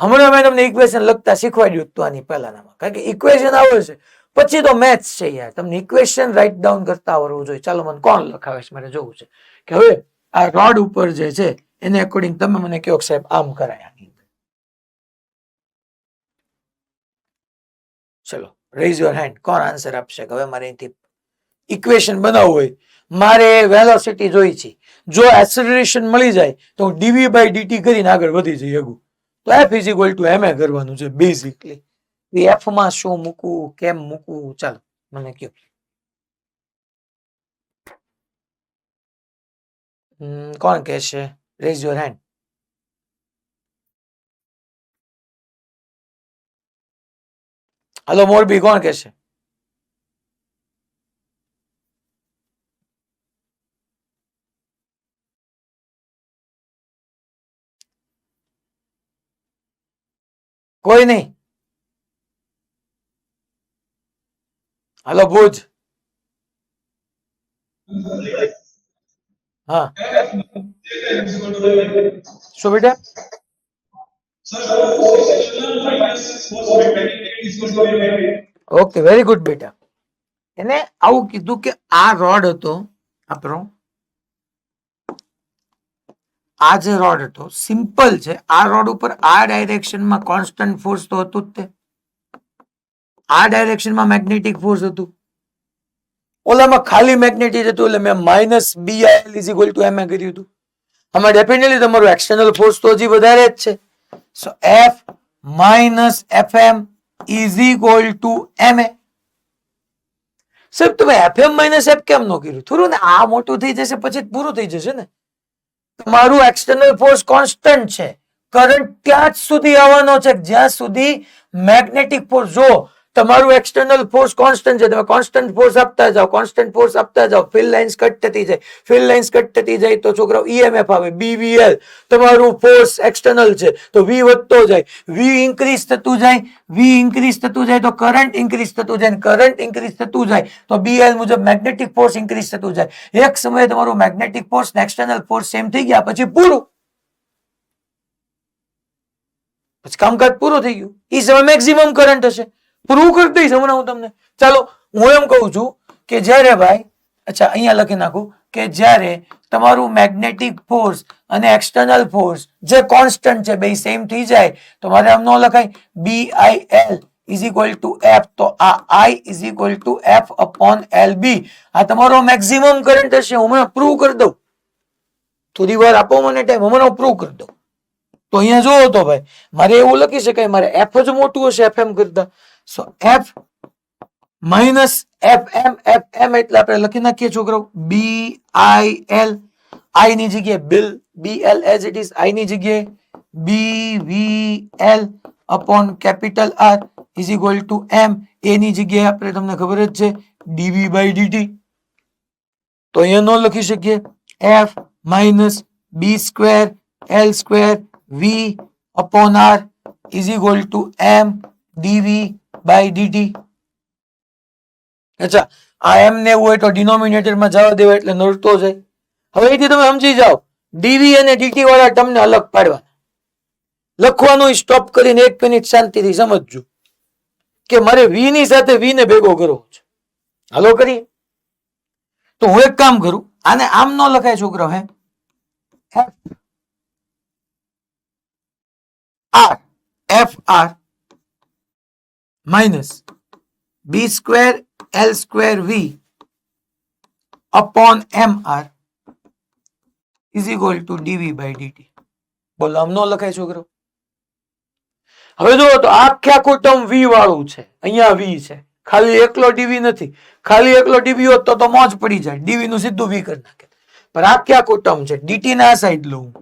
હમણાં મેં તમને ઇક્વેશન લખતા શીખવાડ્યું હતું આની પહેલાનામાં, કારણ કે ઇક્વેશન આવે છે પછી તો મેથ્સ છે યાર. તમને ઇક્વેશન રાઇટ ડાઉન કરતા આવડવું જોઈએ. ચાલો મને કોણ લખાવે છે મારે જોવું છે કે હવે આ રોડ ઉપર જે છે એને અકોર્ડિંગ તમે મને કહો સાહેબ આમ કરાય. ચલો રેઝ યોર હેન્ડ, કોણ આન્સર આપશે? હવે મારે અહીંથી ઇક્વેશન બનાવવું હોય, મારે વેલોસિટી જોઈ છે, જો એક્સેલરેશન મળી જાય તો હું ડીવી બાય ડીટી કરીને આગળ વધી જઈ શકું. તો F is equal to M એ કરવાનું છે બેઝિકલી. એફ માં શું મૂકવું, કેમ મૂકવું, ચાલો મને કહો. કોણ કહેશે? Rays your hand. Hello Morbi, કોણ કહેશે? કોઈ નહીં. હલો ભુજ. હા શું બેટા? ઓકે વેરી ગુડ બેટા. એને આવું કીધું કે આ રોડ હતો આપણો, આ જે રોડ હતો સિમ્પલ છે. આ રોડ ઉપર આ ડાયરેક્શનમાં કોન્સ્ટન્ટ ફોર્સ તો હતું જ તે. આ ડાયરેક્શનમાં મેગ્નેટિક ફોર્સ હતું. ઓલામાં ખાલી મેગ્નેટિક હતું એટલે મેં minus BIL is equal to M A કર્યું હતું. આમાં ડેફિનેટલી તમારું એક્સટર્નલ ફોર્સ તો હજી વધારે જ છે. So F minus FM is equal to M A. સાહેબ તમે FM માઇનસ F કેમ ન કર્યું? થોડું ને આ મોટું થઈ જશે પછી પૂરું થઈ જશે ને. તમારું એક્સટર્નલ ફોર્સ કોન્સ્ટન્ટ છે. કરંટ ત્યાં જ સુધી આવવાનો છે જ્યાં સુધી મેગ્નેટિક ફોર્સ, જો તમારું એક્સટર્નલ ફોર્સ કોન્સ્ટન્ટ છે, તમે કોન્સ્ટન્ટ ફોર્સ આપતા જાઓ, કોન્સ્ટન્ટ ફોર્સ આપતા જાઓ, ફિલ્ડ લાઇન્સ કટ થતી જાય, ફિલ્ડ લાઇન્સ કટ થતી જાય તો છોકરાઓ EMF આવે, BVL. તમારું ફોર્સ એક્સટર્નલ છે તો V વધતો જાય, V ઇન્ક્રીઝ થતું જાય, V ઇન્ક્રીઝ થતું જાય તો કરંટ ઇન્ક્રીઝ થતું જાય, કરંટ ઇન્ક્રીઝ થતું જાય તો BL મુજબ મેગ્નેટિક ફોર્સ ઇન્ક્રીઝ થતું જાય. એક સમયે તમારું મેગ્નેટિક ફોર્સ ને એક્સટર્નલ ફોર્સ સેમ થઈ ગયા પછી પૂરું, પછી કામકાજ પૂરું થઈ ગયું. એ સમય મેક્સિમમ કરંટ હશે. પ્રૂવ કરી દઈશ હમણાં હું તમને. ચાલો હું એમ કહું છું કે જ્યારે ભાઈ, અચ્છા અહીંયા લખી નાખું કે જ્યારે તમારું મેગ્નેટિક ફોર્સ અને એક્સટર્નલ ફોર્સ જે કોન્સ્ટન્ટ છે બે સેમ થઈ જાય તો મારે આમ ન લખાય BIL is equal two F, તો આ I is equal two F upon LB. આ તમારો મેક્સિમમ કરંટ હશે. હું હમણાં પ્રૂવ કરી દઉં, થોડી વાર આપો મને ટાઈમ, હમણાં પ્રૂવ કરી દઉં. તો અહીંયા જોવો તો ભાઈ મારે એવું લખી શકાય, મારે F જ મોટું હશે FM કરતા. સો F માઇનસ FM એટલે આપણે લખી નાખીએ છોકરાઓ BIL. I ની જગ્યાએ BL as it is, I ની જગ્યાએ BVL upon capital R is equal to M. A ની જગ્યાએ આપણે તમને ખબર જ છે dV બાય dt. તો અહીંયા ન લખી શકીએ F minus B square L square V upon R is equal to M dV by dt. અચ્છા આ એમ ને એવું હોય તો ડિનોમિનેટરમાં જવા દેવા એટલે નડતો જાય. હવે એથી તમે સમજી જાઓ ડીવી અને ડીટી વાળા તમને અલગ પાડવા. લખવાનું સ્ટોપ કરીને 1 મિનિટ શાંતિથી સમજજો કે મારે વી ની સાથે વી ને ભેગો કરવો છે. હાલો કરીએ. તો હું એક કામ કરું, આને આમ ન લખાય છોકરો, હે F R minus B square L square V upon MR is equal to dV by dt. બોલો આમ ન લખાય છોકરો? હવે જુઓ તો આખે આખું ટર્મ V વાળું છે, અહીંયા V છે, ખાલી એકલો dV નથી. ખાલી એકલો dV હોત તો મોજ પડી જાય, dV નું સીધું V કરી નાખે. પણ આખે આખું ટર્મ છે, dt ના આ સાઈડ લઉં,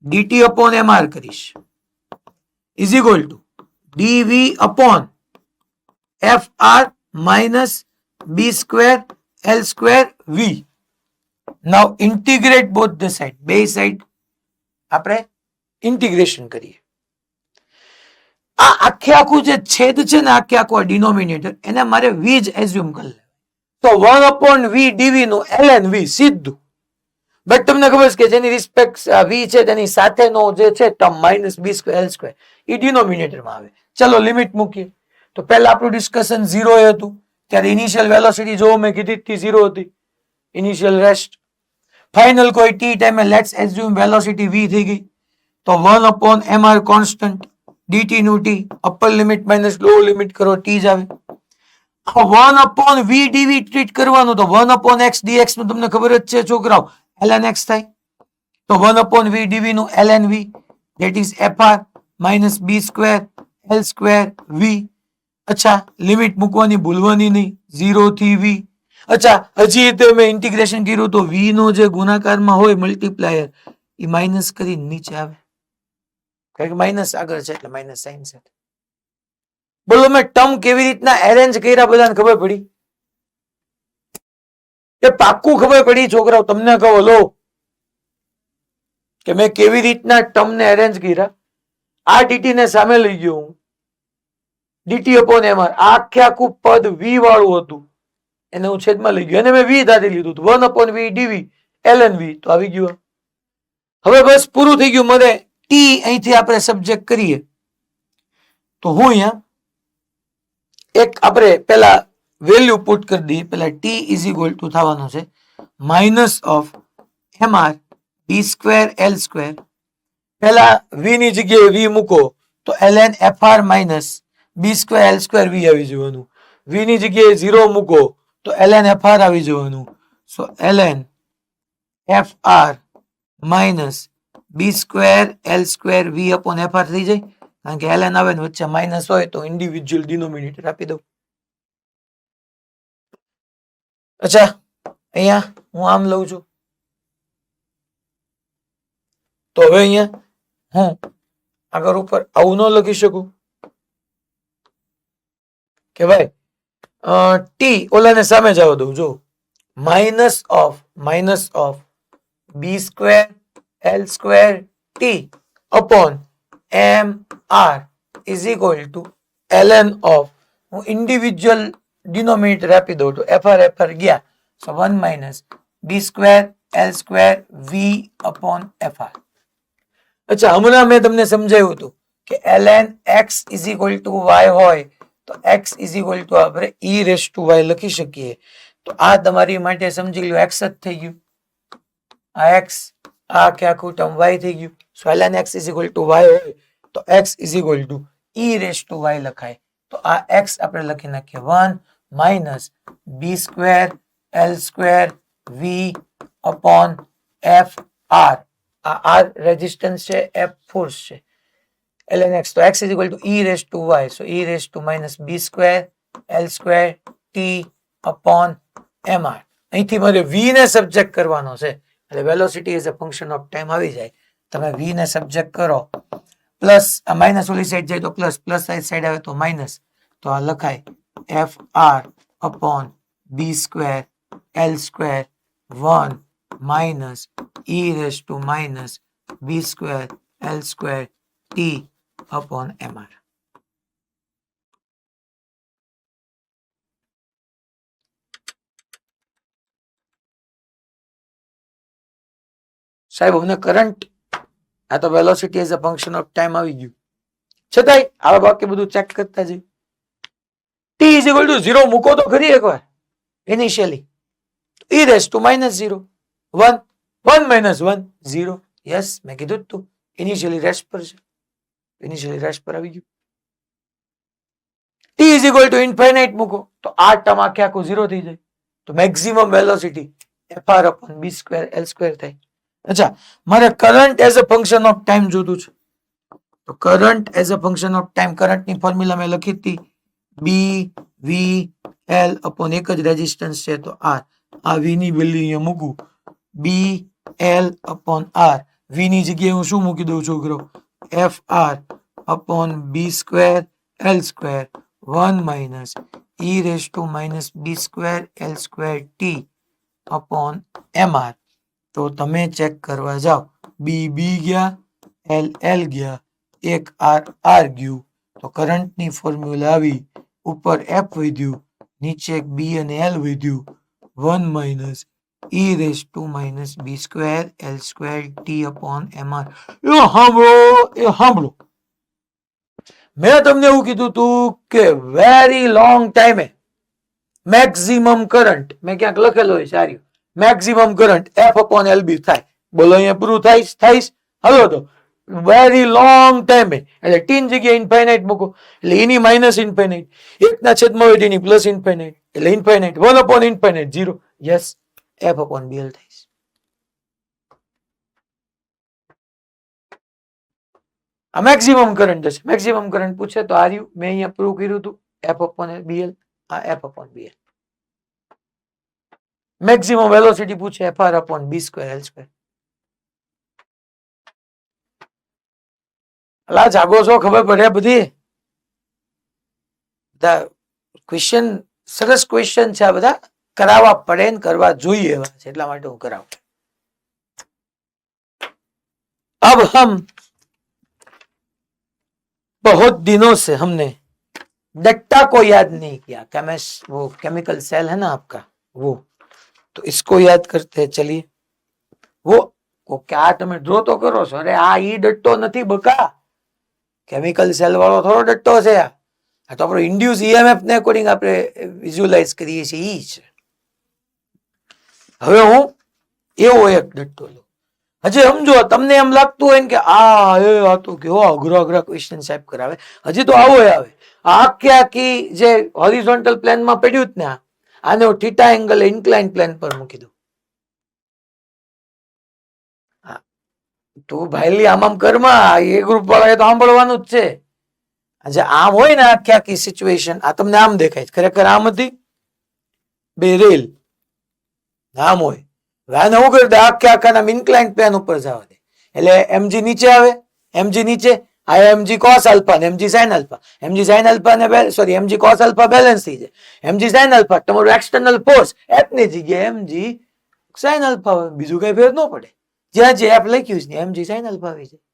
dt અપોન MR કરીશ is equal to dV upon FR minus B square L square V. Now integrate both the side. બે સાઈડ આપણે ઇન્ટિગ્રેશન કરીએ. આ આખે આખું જે છેદ છે ને, આખે આખું ડિનોમિનેટર, એને મારે v જ એઝ્યુમ કરી લે. તો 1/v dv નું ln v સીધું. બટ તમને ખબર છે કે જેની રિસ્પેક્ટ v છે તેની સાથેનો જે છે term minus B square L square એ ડિનોમિનેટરમાં આવે. ચલો લિમિટ મૂકીએ. તો પહેલા આપણું ડિસ્કશન 0 હતું, ત્યારે ઇનિશિયલ વેલોસિટી જો મેં કીધી હતી 0 હતી, ઇનિશિયલ રેસ્ટ. ફાઇનલ કોઈ t ટાઈમે લેટ્સ એઝ્યુમ વેલોસિટી v થઈ ગઈ. તો 1/mr કોન્સ્ટન્ટ dt નું t, upper limit minus lower limit કરો t જ આવે. 1/v dv ટ્રીટ કરવાનું, તો 1/x dx નું તમને ખબર જ છે છોકરાઓ, ln x થાય. તો 1/v dv નું ln v, that is fr minus b square l square v. અચ્છા, લિમિટ મૂકવાની ભૂલવાની નહીં, 0 થી v. અચ્છા, હજી તમે ઇન્ટિગ્રેશન કર્યું તો v નો જે ગુણાકારમાં હોય મલ્ટીપ્લાયર એ માઇનસ કરી નીચે આવે, કારણ કે માઇનસ આગળ છે એટલે માઇનસ સાઇન છે. બોલો મેં ટર્મ કેવી રીતના એરેન્જ કર્યા બધાને ખબર પડી? એ પાક્કું ખબર પડી છોકરાઓ? તમને કહો લો કે મેં કેવી રીતના ટર્મ ને એરેન્જ કર્યા. આ dt ને સામે લઈ ગયો હું, dt upon mr, આખે આખું પદ v વાળું હતું એને હું છેદમાં લઈ ગયો, અને મેં v ધારી લીધું, 1/v dv ln v, તો આવી ગયું. હવે બસ પૂરું થઈ ગયું. મને t અહીંથી આપણે સબ્જેક્ટ કરીએ તો હું અહીંયા એક આપણે પેલા વેલ્યુ પુટ કરી દઈએ. પેલા t ઇઝ ઇક્વલ ટુ થવાનો છે minus of mr b square l square. પેલા v ની જગ્યાએ v મૂકો તો ln fr minus b square l square v આવી જવાનું. v ની જગ્યાએ 0 મૂકો તો ln fr આવી જવાનું. સો ln fr minus b square l square v upon fr થઈ જાય, કારણ કે ln આવે ને વચ્ચે માઇનસ હોય તો ઇન્ડિવિજ્યુઅલ ડિનોમિનેટર આપી દઉં. અચ્છા, અહીંયા હું આમ લઉં છું, તો હવે અહીંયા હું આગળ ઉપર આવું ન લખી શકું કે ભાઈ ટી ઓલાને સામે જવા દઉં. જો minus of B square L square T upon M R is equal to ln of, હું ઇન્ડિવિજ્યુઅલ ડિનોમિનેટર આપી દઉં તો fr ગયા, so 1 minus B square L square V upon fr. અચ્છા, હમણાં મેં તમને સમજાવ્યું હતું કે ln x is equal to y હોય તો x ઇઝ ઇક્વલ ટુ આપણે e રેસ ટુ y લખી શકીએ. તો આ તમારી માટે સમજી લો x જ થઈ ગયું, આ x, આ કે આખું ટર્મ y થઈ ગયું. So ln x is equal to y હોય તો x is equal to e raise to y લખાય. તો આ x આપણે લખી નાખીએ 1 minus B square L square V upon F R. આ r રેઝિસ્ટન્સ છે, f ફોર્સ છે, ln x. તો x is equal to e raise to y, so e raise to minus B square L square T upon M R. અહીંથી મારે v ને subject કરવાનો છે એટલે velocity as a function of time આવી જાય. તમે v ને સબ્જેક્ટ કરો, પ્લસ આ માઇનસ ઓલી સાઈડ જાય તો પ્લસ, પ્લસ સાઈડ આવે તો માઇનસ, તો આ લખાય F R upon B square L square 1 minus e raise to minus B square L square T upon M R. સાહેબ અમને કરંટ, આ તો velocity as a function of time આવી ગયું, છતાંય આવા બાકી બધું ચેક કરતા જઈએ. t ઇઝ ઇક્વલ ટુ 0 મૂકો તો ખરી એકવાર initially, e raise to minus 0 1 1 minus 1 0. Yes, મેં કીધું તું ઇનિશિયલી રેસ્ટ પર છે, ઇનિશિયલી રેસ્ટ પર આવી ગયું. t is equal two infinite મૂકો તો આ ટર્મ આખે આખું 0 થઈ જાય. તો maximum velocity fr upon b square l square થાય. અચ્છા, મારે current as a function of time જોતું છે. તો current as a function of time, કરંટની ફોર્મ્યુલા મેં લખી હતી બી વી એલ અપોન એક જ રેઝિસ્ટન્સ છે તો આર. આ વી ની વેલ્યુ અહીંયા મૂકું, B L upon R. V ની જગ્યાએ હું શું મૂકી દઉં છોકરો, F R upon B square L square 1 minus e raise to minus B square L square T upon M R. તો તમે ચેક કરવા જાઓ, બી બી ગયા, એલ એલ ગયા, એક આર આર ગયું, તો કરંટની ફોર્મ્યુલા આવી, ઉપર એફ વધ્યું, નીચે એક બી અને એલ વધ્યું, 1 minus e raise to minus B square L square T upon mr. એ સાંભળો, મેં તમને એવું કીધું તું કે વેરી લોંગ ટાઈમે મેક્સિમમ કરંટ, મેં ક્યાંક લખેલો હોય સારી, maximum current F upon L B થાય. બોલો અહીંયા પૂરું થાય? હાલો તો વેરી લોંગ ટાઈમે, એટલે ટીન જગ્યાએ ઇન્ફાઇનાઇટ મૂકો, એટલે એની માઇનસ ઇન્ફાઇનાઇટ, એકના છેદમાં હોય એની પ્લસ ઇન્ફાઇનાઇટ, એટલે infinite 1 upon infinite 0. Yes, F upon B L થાય. આ મેક્સિમમ કરંટ હશે. મેક્સિમમ કરંટ પૂછે તો આર્યું મેં અહીંયા પ્રૂવ કર્યું હતું, એફ અપોન બીએલ, આ F upon B L. Maximum velocity પૂછે F R upon B square L square. અલા જાગો છો, ખબર પડે બધી? ક્વેશ્ચન સરસ ક્વેશ્ચન છે આ બધા, કરાવવા પડે ને કરવા જોઈએ એવા છે, એટલા માટે હું કરાવું. अब हम बहुत दिनों से हमने डट्टा को याद नहीं किया, वो केमिकल सेल है ना आपका, वो तो इसको याद करते हैं. चलिए वो क्या તમે ડ્રો તો કરો છો? અરે આ ઈ ડટ્ટો નથી બકા, કેમિકલ સેલ વાળો થોડો ડટ્ટો છે આ તો આપણો ઇન્ડ્યુસ ઈએમએફ ને અકોર્ડિંગ આપણે વિઝ્યુઅલાઇઝ કરીએ છીએ ઈ છે. હવે હું એવો એક ડટ્ટો લઉં. હજી સમજો, તમને એમ લાગતું હોય ને કે આ તો કેવો અઘરા ક્વેશ્ચન સાહેબ કરાવે, હજી તો આવો આવે. આખી જે હોરિઝોન્ટલ પ્લેનમાં પડ્યું જ ને, આને હું થીટા એંગલ ઇન્ક્લાઇન પ્લેન પર મૂકી દઉં. તું ભાઈલી આમ કરમાં, એ ગ્રુપ વાળા તો સાંભળવાનું જ છે. જે આમ હોય ને આખી સિચ્યુએશન, આ તમને આમ દેખાય છે, ખરેખર આમ હતી બે રેલ આમ હોય. આને શું કરી દે, આખા ઇન્ક્લાઇન પ્લેન ઉપર જવા દે, એટલે એમજી નીચે આવે, એમજી નીચે આ એમજી કોસ આલ્ફા ને MG sine alpha, MG sine alpha ને sorry MG cos alpha balance થઈ જાય, એમજી સાઇન આલ્ફા તમારું એક્સટર્નલ ફોર્સ એફ ની જગ્યાએ એમજી સાઇન આલ્ફા હોય, બીજું કઈ ફેર ન પડે. જ્યાં જે એફ લખ્યું છે એમજી સાઇન આલ્ફા આવી જાય.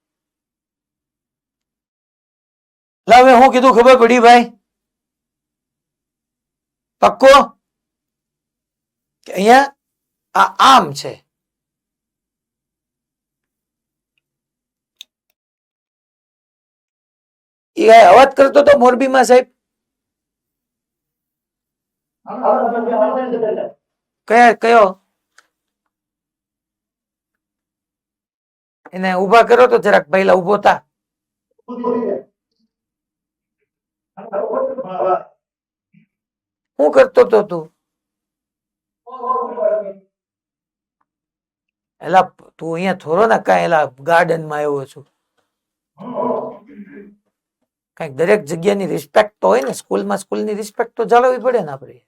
હવે હું કીધું ખબર પડી ભાઈ? પક્કો કે અહીંયા આ આમ છે, એ અવાજ કરતો તો મોરબીમાં સાહેબ, કયો એને ઉભા કરો તો જરાક પહેલા ઉભો થા. શું કરતો તો તું? એલા તું અહીંયા થોડો ને કઈ એલા ગાર્ડન માં આવ્યો છું. કઈક દરેક જગ્યાની રિસ્પેક્ટ તો હોય ને, સ્કૂલમાં સ્કૂલની રિસ્પેક્ટ તો જાળવવી પડે ને આપણે.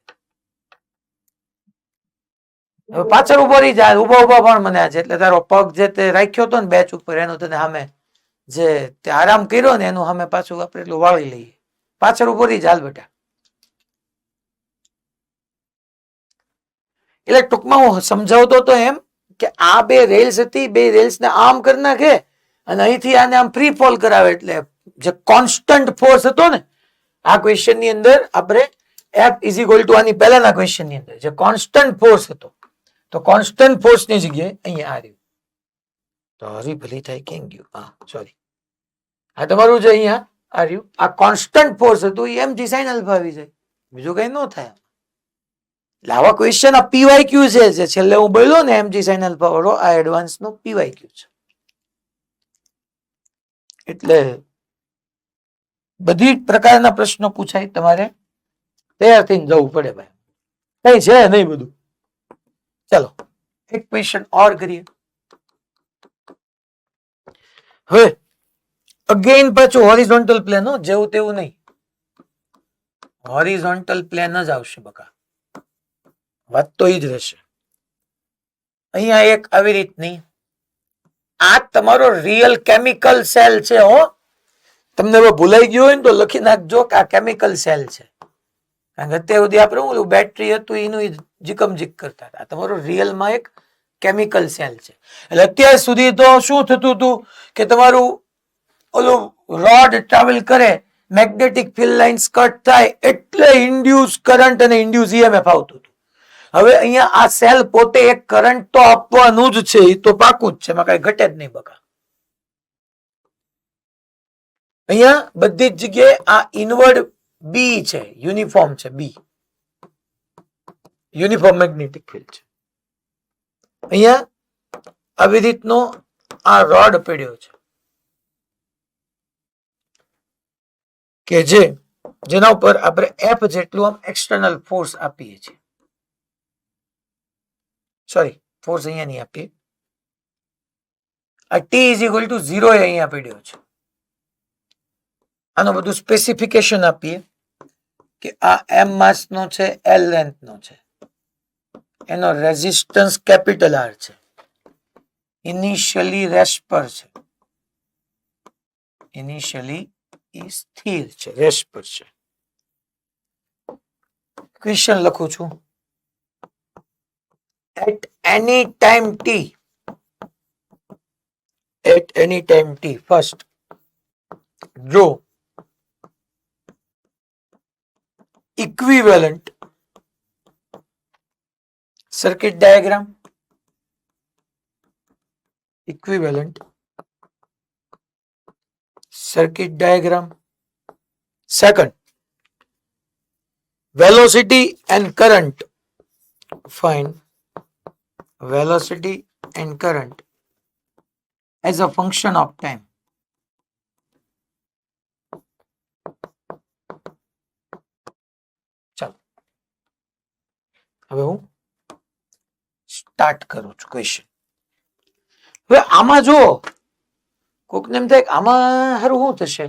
પાછળ ઉભો રહી જાય, ઉભો પણ મને આજે, એટલે તારો પગ જે તે રાખ્યો હતો ને બેચ ઉપર, એનું તને સામે જે તે આરામ કર્યો ને એનું સામે પાછું આપણે એટલું વાળી લઈએ. પાછળ ઉભો રહી ચાલ બેટા. એટલે ટૂંકમાં હું સમજાવતો તો એમ કે આ બે રેલ્સ હતી, બે રેલ્સ ને આમ કરી નાખે અને અહીંથી આને આમ ફ્રી ફોલ કરાવે, એટલે જે કોન્સ્ટન્ટ ફોર્સ હતો ને આ ક્વેશ્ચન ની અંદર, આપણે એફ ઇઝ ઇક્વલ ટુ આની પહેલાના ક્વેશ્ચન ની અંદર જે કોન્સ્ટન્ટ ફોર્સ હતો, તો કોન્સ્ટન્ટ ફોર્સ ની જગ્યાએ અહીંયા આ રહ્યું. તો હરી ભલી થાય કેમ ગયું, હા સોરી, આ તમારું જે અહીંયા આ રહ્યું, આ કોન્સ્ટન્ટ ફોર્સ હતું એ એમજી સાઇન આલ્ફા આવી જાય, બીજું કઈ ન થાય. એટલે આવા ક્વેશ્ચન આ પીવાયક્યુ છે, જે છેલ્લે હું બોલ્યો ને એમજી સાઇન આલ્ફા વાળો, આ એડવાન્સ નો પીવાયક્યુ છે. એટલે બધી પ્રકારના પ્રશ્નો પૂછાય, તમારે તૈયાર થઈને જવું પડે ભાઈ, કઈ છે નહીં બધું. ચલો એક ક્વેશ્ચન ઓર કરીએ. હવે અગેન પાછું હોરિઝોન્ટલ પ્લેન, જેવું તેવું નહીં, હોરિઝોન્ટલ પ્લેન જ આવશે બકા, વાત તો ઈ જ રહેશે. અહીંયા એક આવી રીતની, આ તમારો રિયલ કેમિકલ સેલ છે. તમને હવે ભૂલાઈ ગયું હોય ને તો લખી નાખજો કે આ કેમિકલ સેલ છે, કારણ કે અત્યાર સુધી આપણે ઓલું બેટરી હતું એનું જીકમ જીક કરતા હતા. તમારો રિયલમાં એક કેમિકલ સેલ છે. એટલે અત્યાર સુધી તો શું થતું હતું કે તમારું ઓલું રોડ ટ્રાવેલ કરે મેગ્નેટિક ફિલ્ડ લાઇન્સ કટ થાય એટલે ઇન્ડ્યુસ કરંટ અને ઇન્ડ્યુસ ઈએમએફ આવતું હતું. હવે અહીંયા આ સેલ પોતે એક કરંટ તો આપવાનું જ છે, એ તો પાકું જ છે, એમાં કઈ ઘટે જ નહીં બકા. અહીંયા બધી જ જગ્યાએ આ ઇનવર્ડ બી છે, યુનિફોર્મ છે, બી યુનિફોર્મ મેગ્નેટિક ફિલ્ડ છે. અહીંયા આવી રીતનો આ રોડ પડ્યો છે કે જેના ઉપર આપણે એફ જેટલું આમ એક્સટર્નલ ફોર્સ આપીએ છીએ. સોરી, ફોર્સ અહીંયા નહીં આપીએ. આ ટી ઇઝ ઇક્વલ ટુ 0 અહીંયા પડ્યો છે. આનું બધું સ્પેસિફિકેશન આપીએ કે આ એમ માસ નો છે, એલ લેન્થ નો છે, એનો રેઝિસ્ટન્સ કેપિટલ આર છે, ઇનિશિયલી રેસ્ટ પર છે, ઇનિશિયલી સ્થિર છે, રેસ્ટ પર છે. ક્વેશ્ચન લખું છું. At any time T, at any time T, first જો equivalent circuit diagram, equivalent circuit diagram. Second, velocity and current, find velocity and current as a function of time. હવે હું start કરું છું question. હવે આમાં જો કોકને એમ થાય આમાં હારું શું થશે,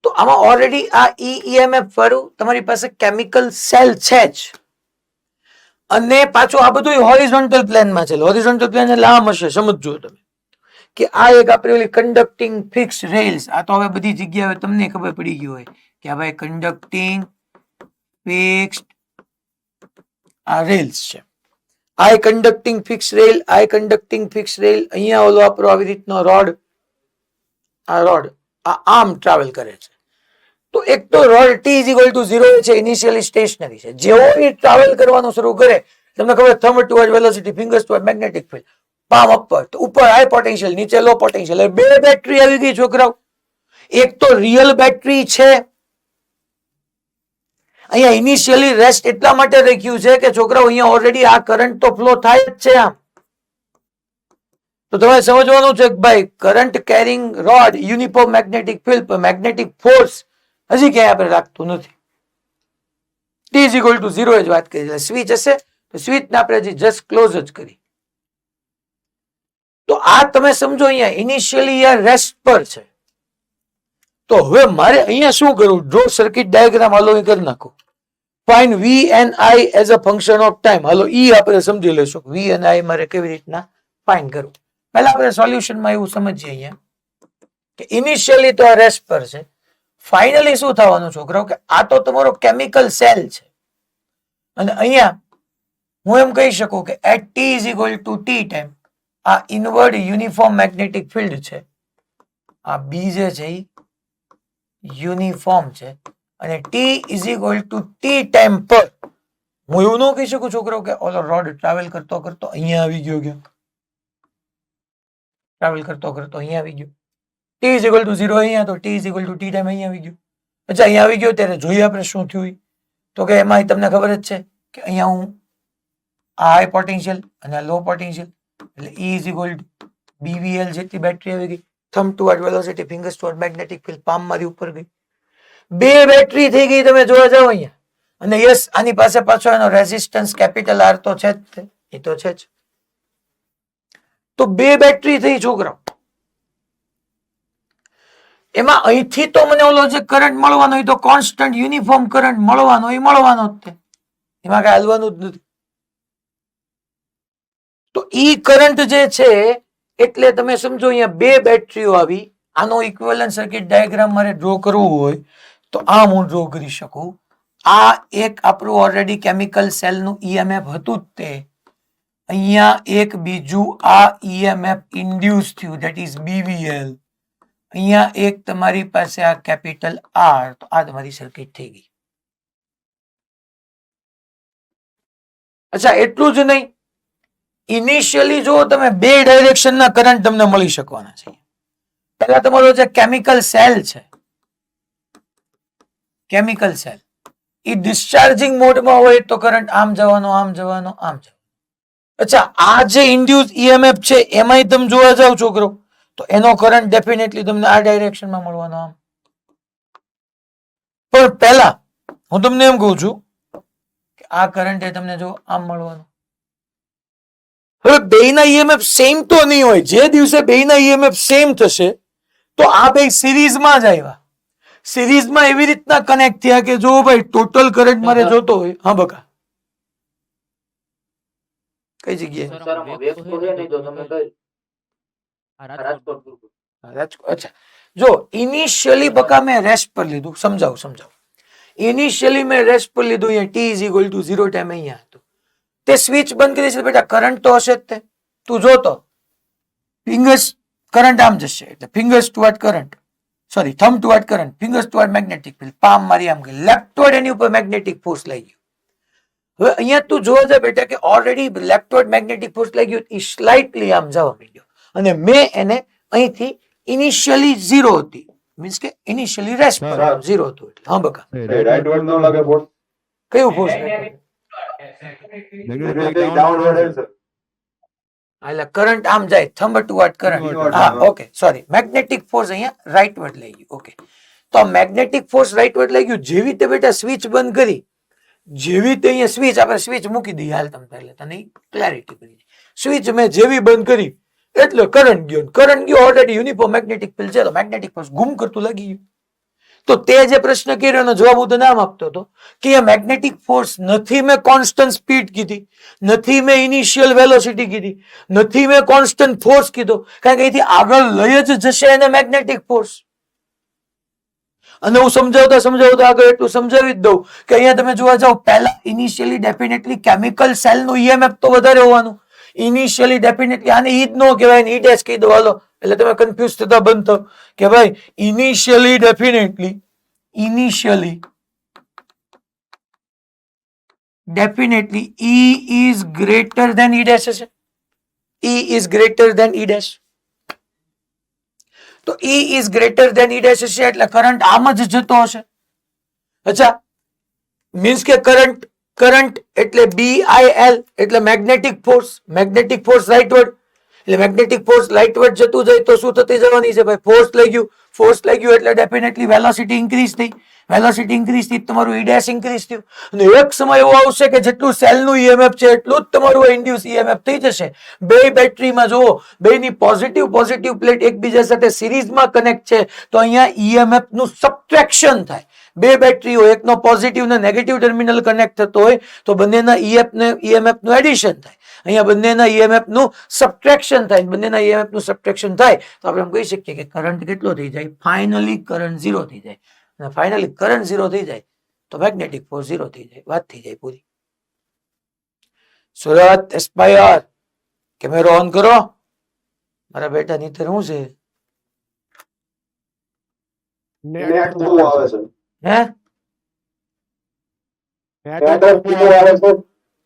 તો આમાં ઓલરેડી આ ઈએમએફ વાળું તમારી પાસે કેમિકલ સેલ છે જ, અને પાછું આ બધું હોરિઝોન્ટલ પ્લેનમાં છે. હોરિઝોન્ટલ પ્લેન એટલે આમ હશે, સમજો તમે કે આ એક આપણે ઓલી કન્ડક્ટિંગ ફિક્સ રેલ્સ, આ તો હવે બધી જગ્યાએ તમને ખબર પડી ગઈ હોય કે આ ભાઈ કન્ડક્ટિંગ ફિક્સ્ડ આ રેલ્સ છે. આ કન્ડક્ટિંગ ફિક્સ રેલ, આ કન્ડક્ટિંગ ફિક્સ રેલ, અહીંયા ઓલો આપણો આવી રીતનો રોડ, આ રોડ આ આમ ટ્રાવેલ કરે છે. તો એક તો road T is equal two 0 છે, ઇનિશિયલી સ્ટેશનરી છે. જેવો એ ટ્રાવેલ કરવાનું શરૂ કરે, તમને ખબર thumb toward velocity, fingers toward magnetic field, palm upward, તો ઉપર હાઈ પોટેન્શિયલ, નીચે લો પોટેન્શિયલ. બે બેટરી આવી ગઈ છોકરાઓ. એક તો રિયલ બેટરી છે, અહીંયા ઇનિશિયલી રેસ્ટ એટલા માટે રાખ્યું છે કે છોકરાઓ અહીંયા ઓલરેડી આ કરંટ તો ફ્લો થાય જ છે આમ. તો તમારે સમજવાનું છે કે ભાઈ current carrying rod, uniform magnetic field, પર મેગ્નેટિક ફોર્સ હજી ક્યાંય આપણે રાખતું નથી. ટી ઇઝ ઇક્વલ ટુ 0 જ વાત કરી. સ્વિચ હશે તો સ્વિચને આપણે હજી જસ્ટ ક્લોઝ જ કરી. તો આ તમે સમજો અહીંયા ઇનિશિયલી આ રેસ્ટ પર છે. તો હવે મારે અહીંયા શું કરવું, ડ્રો સર્કિટ ડાયાગ્રામ હાલો એ કરી નાખો. Find V and I as a function of time. હાલો ઈ આપણે સમજી લેશું વી અને આઈ મારે કેવી રીતના ફાઇન્ડ કરવું. પહેલા આપણે સોલ્યુશનમાં એવું સમજીએ અહીંયા કે ઇનિશિયલી તો આ રેસ્ટ પર છે. ફાઇનલી શું થવાનું છોકરાઓ કે આ તો તમારો કેમિકલ સેલ છે, અને અહીંયા હું એમ કહી શકું કે at T is equal to T time આ ઇનવર્ડ યુનિફોર્મ મેગ્નેટિક ફિલ્ડ છે. આ બી જે છે એ યુનિફોર્મ છે, અને T is equal to T time પર હું એવું ન કહી શકું છોકરો કે ઓલો રોડ ટ્રાવેલ કરતો કરતો અહીંયા આવી ગયો, ક્યાંક ટ્રાવેલ કરતો કરતો અહીંયા આવી ગયો. ટી ઇઝ ઇક્વલ ટુ 0 અહીંયા, તો T is equal to T time અહીંયા આવી ગયો. અચ્છા, અહીંયા આવી ગયો ત્યારે જોઈએ આપણે શું થયું. તો કે એમાં તમને ખબર જ છે કે અહીંયા હું આ હાઈ પોટેન્શિયલ અને આ લો પોટેન્શિયલ, એટલે E is equal to BVL જેટલી બેટરી આવી ગઈ. Thumb toward velocity, fingers toward magnetic field, palm મારી ઉપર ગઈ. બે બેટરી થઈ ગઈ તમે જોવા જાઓ અહીંયા. અને યસ, આની પાસે પાછો એનો રેઝિસ્ટન્સ કેપિટલ આર તો છે જ, એ તો છે જ. તો બે બેટરી થઈ છોકરાઓ. એમાં અહીંથી તો મને ઓલો જે કરંટ મળવાનો એ તો કોન્સ્ટન્ટ યુનિફોર્મ કરંટ મળવાનો એ મળવાનો જ છે, એમાં કઈ હાલવાનું જ નથી. તો ઈ કરંટ જે છે એટલે તમે સમજો અહીંયા બે બેટરીઓ આવી. આનો ઇક્વિવેલન્ટ સર્કિટ ડાયાગ્રામ મારે ડ્રો કરવું હોય તો આમ હું ડ્રો કરી શકું. આ એક આપણું ઓલરેડી કેમિકલ સેલનું ઈએમએફ હતું જ તે. અહીંયા એક બીજું આ ઈએમએફ ઇન્ડ્યુસ થયું, ધેટ ઇઝ BVL. અહીંયા એક તમારી પાસે આ કેપિટલ આર, તો આ તમારી સર્કિટ થઈ ગઈ. અચ્છા, એટલું જ નહીં, ઇનિશિયલી જો તમે બે ડાયરેક્શનના કરંટ તમને મળી શકવાના છે. પહેલા તમારો જે કેમિકલ સેલ છે, કેમિકલ સેલ એ ડિસ્ચાર્જિંગ મોડમાં હોય તો કરંટ આમ જવાનો, આમ જવાનો, આમ જવાનો. અચ્છા, આ જે ઇન્ડ્યુસ ઈએમએફ છે એમાંય તમે જોવા જાવ છોકરો, તો એનો કરંટ ડેફિનેટલી તમને આ ડાયરેક્શનમાં મળવાનો આમ. પણ પહેલા હું તમને એમ કહું છું કે આ કરંટ એ તમને જો આમ મળવાનો. હવે બેયના ઈએમએફ સેમ તો નહીં હોય. જે દિવસે બેયના ઈએમએફ સેમ થશે તો આ બે સિરીઝમાં જ આવ્યા. સિરીઝમાં એવી રીતના કનેક્ટ થયા કે જો ભાઈ ટોટલ કરંટ મારે જોતો હોય. હા બકા, કઈ જગ્યાએ? અચ્છા, જો ઇનિશિયલી બકા મેં રેસ્ટ પર લીધું. સમજાવું. ઇનિશિયલી મેં રેસ્ટ પર લીધું. અહીંયા t is equal two 0 time અહીંયા હતું. તે સ્વિચ બંધ કરી છે બેટા, કરંટ તો હશે જ. તે તું જોતો ફિંગર્સ કરંટ આમ જશે એટલે fingers toward current, sorry thumb toward current, fingers toward magnetic field. Palm મારી આમ ગઈ, લેફ્ટ વર્ડ એની ઉપર મેગ્નેટિક ફોર્સ લઈ ગયું. હવે અહીંયા તું જોવા જાય બેટા કે already left word magnetic force લઈ ગયું, એ સ્લાઇટલી આમ જવા માંડ્યો અને મેં એને અહીંથી ઇનિશિયલી 0 હતી, મીન્સ કે ઇનિશિયલી રેસ્ટ પર 0 હતું એટલે. હા બકા, રાઈટ વર્ડ નો લાગે ફોર્સ, કયું ફોર્સ? એટલે કરંટ આમ જાય, થંબ ટુવર્ડ કરંટ. હા ઓકે, સોરી, મેગ્નેટિક ફોર્સ અહીંયા રાઈટ વર્ડ લઈ ગયું. ઓકે, તો મેગ્નેટિક ફોર્સ રાઈટ વર્ડ લઈ ગયું. જેવી રીતે બેટા સ્વિચ બંધ કરી, જેવી રીતે અહીંયા સ્વિચ આપણે સ્વિચ મૂકી દઈએ, હાલ તમે એટલે તને ક્લેરિટી પડી જાય. સ્વિચ મેં જેવી બંધ કરી એટલે કરંટ ગયો ઓલરેડી યુનિફોર્મ મેગ્નેટિક ફિલ્ડ છે તો મેગ્નેટિક ફોર્સ ગુમ કરતું લાગી ગયું. તો તે જે પ્રશ્ન કર્યો એનો જવાબ હું તને આમ આપતો હતો કે એ મેગ્નેટિક ફોર્સ નથી મેં કોન્સ્ટન્ટ સ્પીડ કીધી, નથી મેં ઇનિશિયલ વેલોસિટી કીધી, નથી મેં કોન્સ્ટન્ટ ફોર્સ કીધો, કારણ કે અહીંથી આગળ લઈ જ જશે એને મેગ્નેટિક ફોર્સ. અને હું સમજાવતા આગળ એટલું સમજાવી જ દઉં કે અહીંયા તમે જોવા જાઓ, પહેલા ઇનિશિયલી ડેફિનેટલી કેમિકલ સેલનું ઈએમએફ તો વધારે હોવાનું. ઇનિશિયલી ડેફિનેટલી આને ઈ જ ન કહેવાય, ઈ ડેશ કહી દો હાલો, એટલે તમે કન્ફ્યુઝ થતા બંધ થાવ કે ભાઈ initially definitely E is greater than E dash હશે. E is greater than E dash. તો E is greater than E dash હશે એટલે કરંટ આમ જ જતો હશે. અચ્છા, મીન્સ કે કરંટ એટલે BIL એટલે મેગ્નેટિક ફોર્સ રાઈટ વર્ડ, એટલે મેગ્નેટિક ફોર્સ રાઈટ વર્ડ જતું જાય તો શું થતી જવાની છે ભાઈ? ફોર્સ લઈ ગયું એટલે ડેફિનેટલી વેલોસિટી ઇન્ક્રીઝ થઈ, તમારું E ડેશ ઇન્ક્રીઝ થયું. અને એક સમય એવો આવશે કે જેટલું સેલનું ઈએમએફ છે એટલું જ તમારું ઇન્ડ્યુસ ઈએમએફ થઈ જશે. બે બેટરીમાં જુઓ, બેની પોઝિટિવ પ્લેટ એકબીજા સાથે સિરીઝમાં કનેક્ટ છે તો અહીંયા ઈએમએફ નું સબટ્રેક્શન થાય. બે બેટરી હોય, એકનો પોઝિટિવ ને નેગેટિવ ટર્મિનલ કનેક્ટ થતો હોય તો બંનેના ઈએમએફ નું એડિશન થાય. અહીંયા બંનેના ઈએમએફ નું સબટ્રેક્શન થાય. તો આપણે કહી શકીએ કે કરંટ કેટલો થઈ જાય? ફાઇનલી કરંટ 0 થઈ જાય. અને ફાઇનલી કરંટ 0 થઈ જાય તો મેગ્નેટિક ફોર્સ 0 થઈ જાય. વાત થઈ જાય પૂરી. સુરત એસ્પાયર, કેમેરો ઓન કરો. મારા બેટા નીતર શું છે?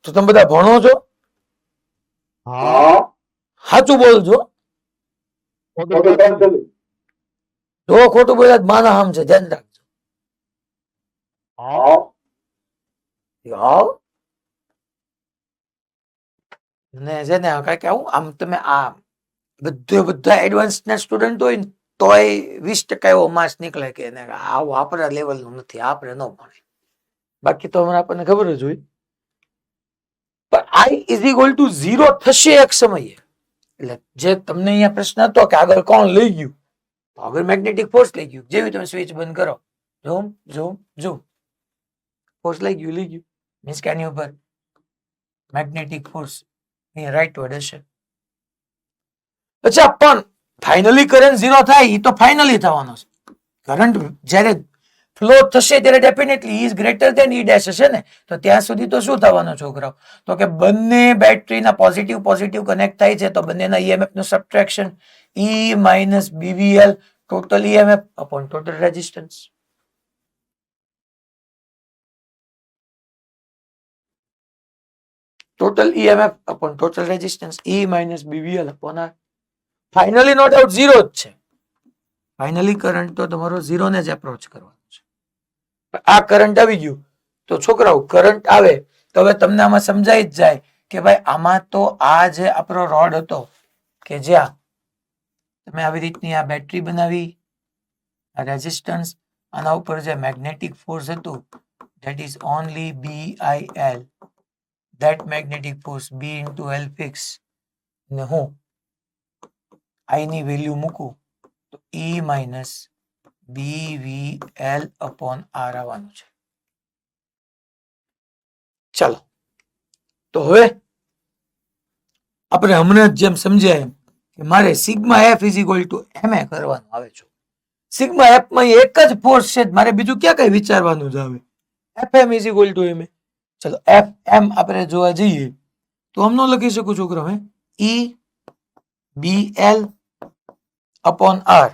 તો તમે બધા ભણો છો? સાચું બોલજો. જો ખોટું બોલ્યા માના હામ છે, ધ્યાન રાખજો. ને છે ને કઈ કેવું આમ તમે આ બધા એડવાન્સ ના સ્ટુડન્ટ હોય ને તોય 20% એવો માર્ક્સ નીકળે કે આવું આપણા લેવલ નું નથી, આપણે ન ભણે. બાકી તો આપણને ખબર જ હોય. પણ I is equal to 0 થશે એક સમયે. એટલે જે તમને અહીંયા પ્રશ્ન હતો કે આગળ કોણ લઈ ગયું, તો આગળ મેગ્નેટિક ફોર્સ લઈ ગયું. જેવી તમે સ્વિચ બંધ કરો, ઝૂમ ફોર્સ લઈ ગયું મીન્સ કે આની ઉપર મેગ્નેટિક ફોર્સ અહીંયા રાઈટ વર્ડ હશે. અચ્છા, પણ ફાઇનલી કરંટ 0 થાય એ તો ફાઇનલી થવાનો છે. કરંટ જ્યારે ફ્લો થશે ત્યારે definitely is greater than E dash હશે ને, તો ત્યાં સુધી તો શું થવાનું છોકરાઓ? તો કે બંને બેટરીના પોઝિટિવ કનેક્ટ થાય છે તો બંનેના ઈએમએફ નું subtraction E - BVL total EMF upon total resistance. Total EMF upon total resistance, E minus BVL upon R. Finally no doubt zero જ છે. ફાઇનલી કરંટ તો તમારો ઝીરો ને જ એપ્રોચ કરવાનો છે. આ કરંટ આવી ગયું તો છોકરાઓ કરંટ આવે તો હવે તમને આમાં સમજાઈ જ જાય કે ભાઈ આમાં તો આ જે આપણો રોડ હતો કે જ્યાં તમે આવી રીતની આ બેટરી બનાવી, આ રેઝિસ્ટન્સ, આના ઉપર જે મેગ્નેટિક ફોર્સ હતું that is only BIL, that magnetic force B into L fix, ને હું I ની વેલ્યુ મૂકું તો E minus BVL upon R આવવાનું છે. ચાલો તો હવે આપણે હમણાં જેમ સમજ્યા એમ કે મારે sigma F is equal two MA કરવાનું આવે છે. સિગ્મા એફ માં એક જ ફોર્સ છે, મારે બીજું ક્યાં કઈ વિચારવાનું જ આવે. FM is equal two MA. ચલો FM આપણે જોવા જઈએ તો આમ ન લખી શકું છોકરો, હે EBL upon R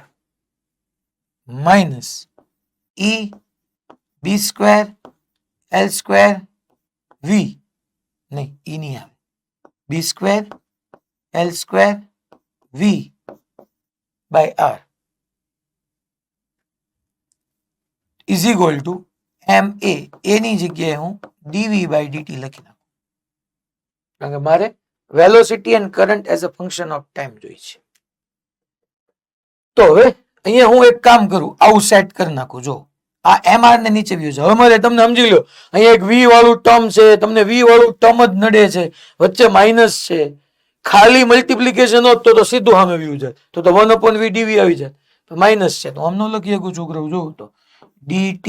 minus EB square L square V, નહીં E નહીં આવે, B square L square V by R is equal to MA. A ની જગ્યાએ હું dV by dt લખી નાખું, કારણ કે મારે velocity end current as a function of time જોઈ છે. તો હવે અહીંયા હું એક કામ કરું, આવું સેટ કરી નાખું. જો આ MR ને નીચે વ્યૂ છે. હવે મારે તમને સમજી લો અહીંયા એક V વાળું ટર્મ છે, તમને V વાળું ટર્મ જ નડે છે, વચ્ચે માઇનસ છે. ખાલી મલ્ટિપ્લિકેશન હોત તો સીધું સામે વ્યૂ જાય, તો 1/V dV આવી જાય. તો માઇનસ છે તો આમ ન લખી શકું છોકરાઓ. જો તો dt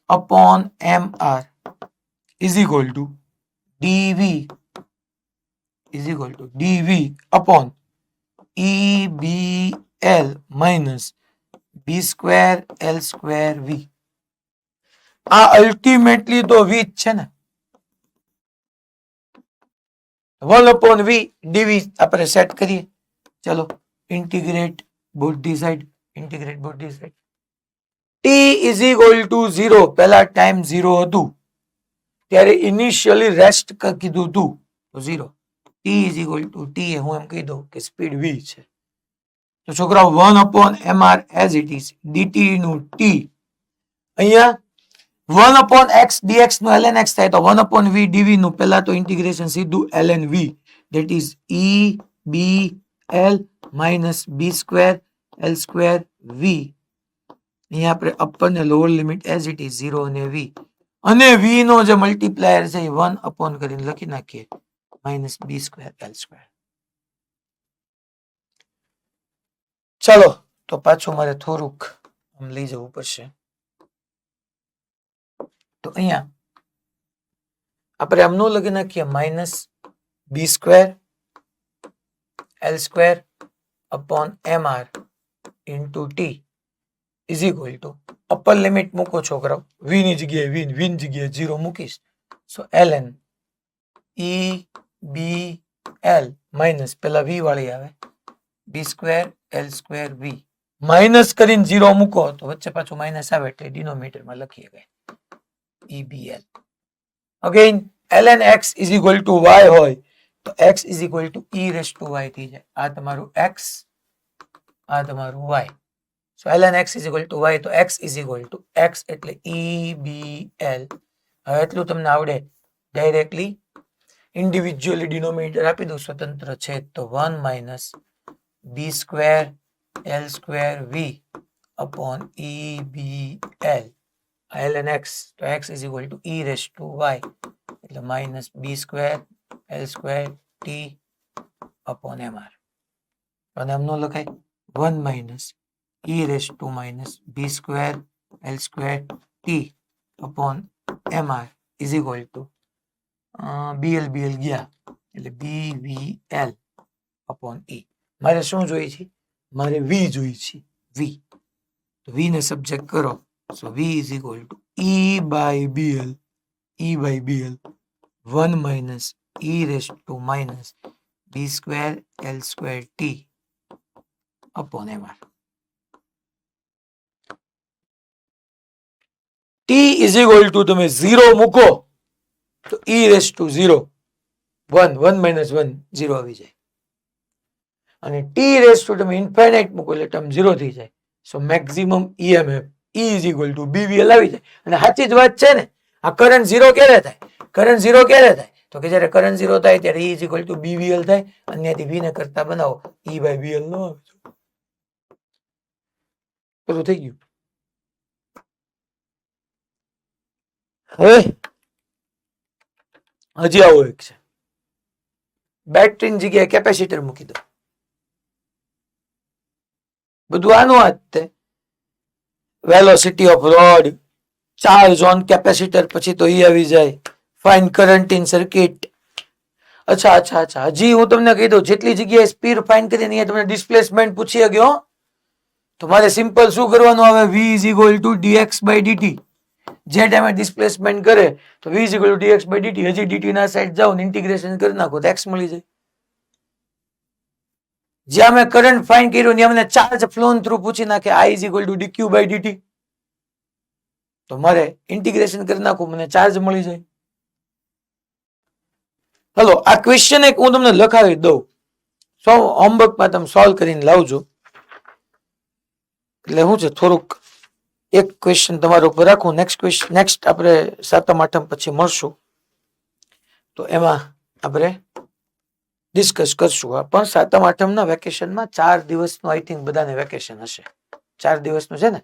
upon MR is equal to dV upon EBL minus B square L square V. આ અલ્ટિમેટલી તો V જ છે ને. 1/V dV આપણે સેટ કરીએ. ચલો integrate both the side, t is equal to 0. પહેલા ટાઈમ 0 હતું ત્યારે ઇનિશિયલી રેસ્ટ કીધું હતું તો 0. t is equal to t હું એમ કહી દઉં કે સ્પીડ v છે. તો છોકરાઓ 1/mr as it is dt નું t, અહીંયા 1/x dx નું ln x થાય તો 1/v dv નું પહેલા તો ઇન્ટિગ્રેશન સીધું ln v, that is EBL minus B square L square V. અહીંયા આપણે અપર ને lower limit as it is 0 અને v, અને v નો જે મલ્ટીપ્લાયર છે એ 1 કરીને લખી નાખીએ minus B square L square. ચાલો તો પાછું મારે થોડુંક આમ લઈ જવું પડશે. તો અહીંયા આપણે આમ નો લખી નાખીએ minus B square L square upon MR into T is equal to upper limit મૂકો છોકરાઓ, v ની જગ્યાએ v ની જગ્યાએ 0 મૂકીશ. સો ln EBL માઇનસ પેલા v વાળી આવે B square L square V minus કરીને 0 મૂકો તો વચ્ચે પાછું માઇનસ આવે એટલે ડિનોમિનેટરમાં લખીએ ગઈ EBL. Again ln x is equal to y હોય તો x is equal to e raised to y થઈ જાય. આ તમારું x, આ તમારું y. So ln x is equal to y, તો x is equal to x એટલે EBL. હવે એટલું તમને આવડે, ડાયરેક્ટલી ઇન્ડિવિજ્યુઅલી ડિનોમિનેટર આપી દઉં સ્વતંત્ર છે તો 1 minus B square L square V upon EBL ln x, તો x is equal to e raised to y એટલે minus B square L square T upon MR. અને એમનો લખાય 1 minus e raised to minus B square L square T upon MR is equal to BL ગયા એટલે BVL upon E. મારે શું જોઈએ છે? મારે V જોઈએ છે, V. તો V ને સબ્જેક્ટ કરો, so V is equal to E by BL 1 minus e raised to minus B square L square T upon MR. T is equal two તમે 0 મૂકો તો e રેસ ટુ 0 1 1 માઇનસ 1 0 આવી જાય અને T raise to તમે infinite મૂકો એટલે term 0 થઈ જાય so maximum EMF E is equal to BVL આવી જાય અને સાચી જ વાત છે ને આ કરંટ 0 ક્યારે થાય કરંટ 0 ક્યારે થાય તો કે જ્યારે કરંટ 0 થાય ત્યારે E is equal to BVL થાય અને ત્યાંથી V ને કરતા બનાવો E બાય BL નો આવે પૂરું થઈ ગયું હવે હજી આવો એક છે બેટરીની જગ્યાએ કેપેસિટર મૂકી દો બધું આનું આ જ તે velocity of road charge on capacitor પછી તો ઈ આવી જાય ફાઇન કરંટ ઇન સર્કિટ અચ્છા હજી હું તમને કહી દઉં જેટલી જગ્યાએ સ્પીડ ફાઇન કરી અહીંયા તમને ડિસ્પ્લેસમેન્ટ પૂછી ગયો તો મારે સિમ્પલ શું કરવાનું આવે v is equal to dx by dt જે ટાઈમે ડિસ્પ્લેસમેન્ટ કરે તો v is equal to dx by dt હજી dt ના સાઈડ જાઓ ને ઇન્ટિગ્રેશન કરી નાખો તો x મળી જાય જ્યાં મેં કરંટ ફાઇન કર્યું ત્યાં મને ચાર્જ ફ્લોન થ્રુ પૂછી નાખે I is equal to dq by dt તો મારે ઇન્ટિગ્રેશન કરી નાખું મને ચાર્જ મળી જાય હલો આ ક્વેશ્ચન એક હું તમને લખાવી દઉં હોમવર્કમાં તમે સોલ્વ કરીને લાવજો એટલે શું છે થોડુંક એક ક્વેશ્ચન તમારા ઉપર રાખું નેક્સ્ટ આપણે 7મ 8મ પછી મળશું તો એમાં આપણે ડિસ્કસ કરશું પણ 7મ 8મના વેકેશનમાં 4 દિવસનું આઈ થિંક બધાને વેકેશન હશે 4 દિવસનું છે ને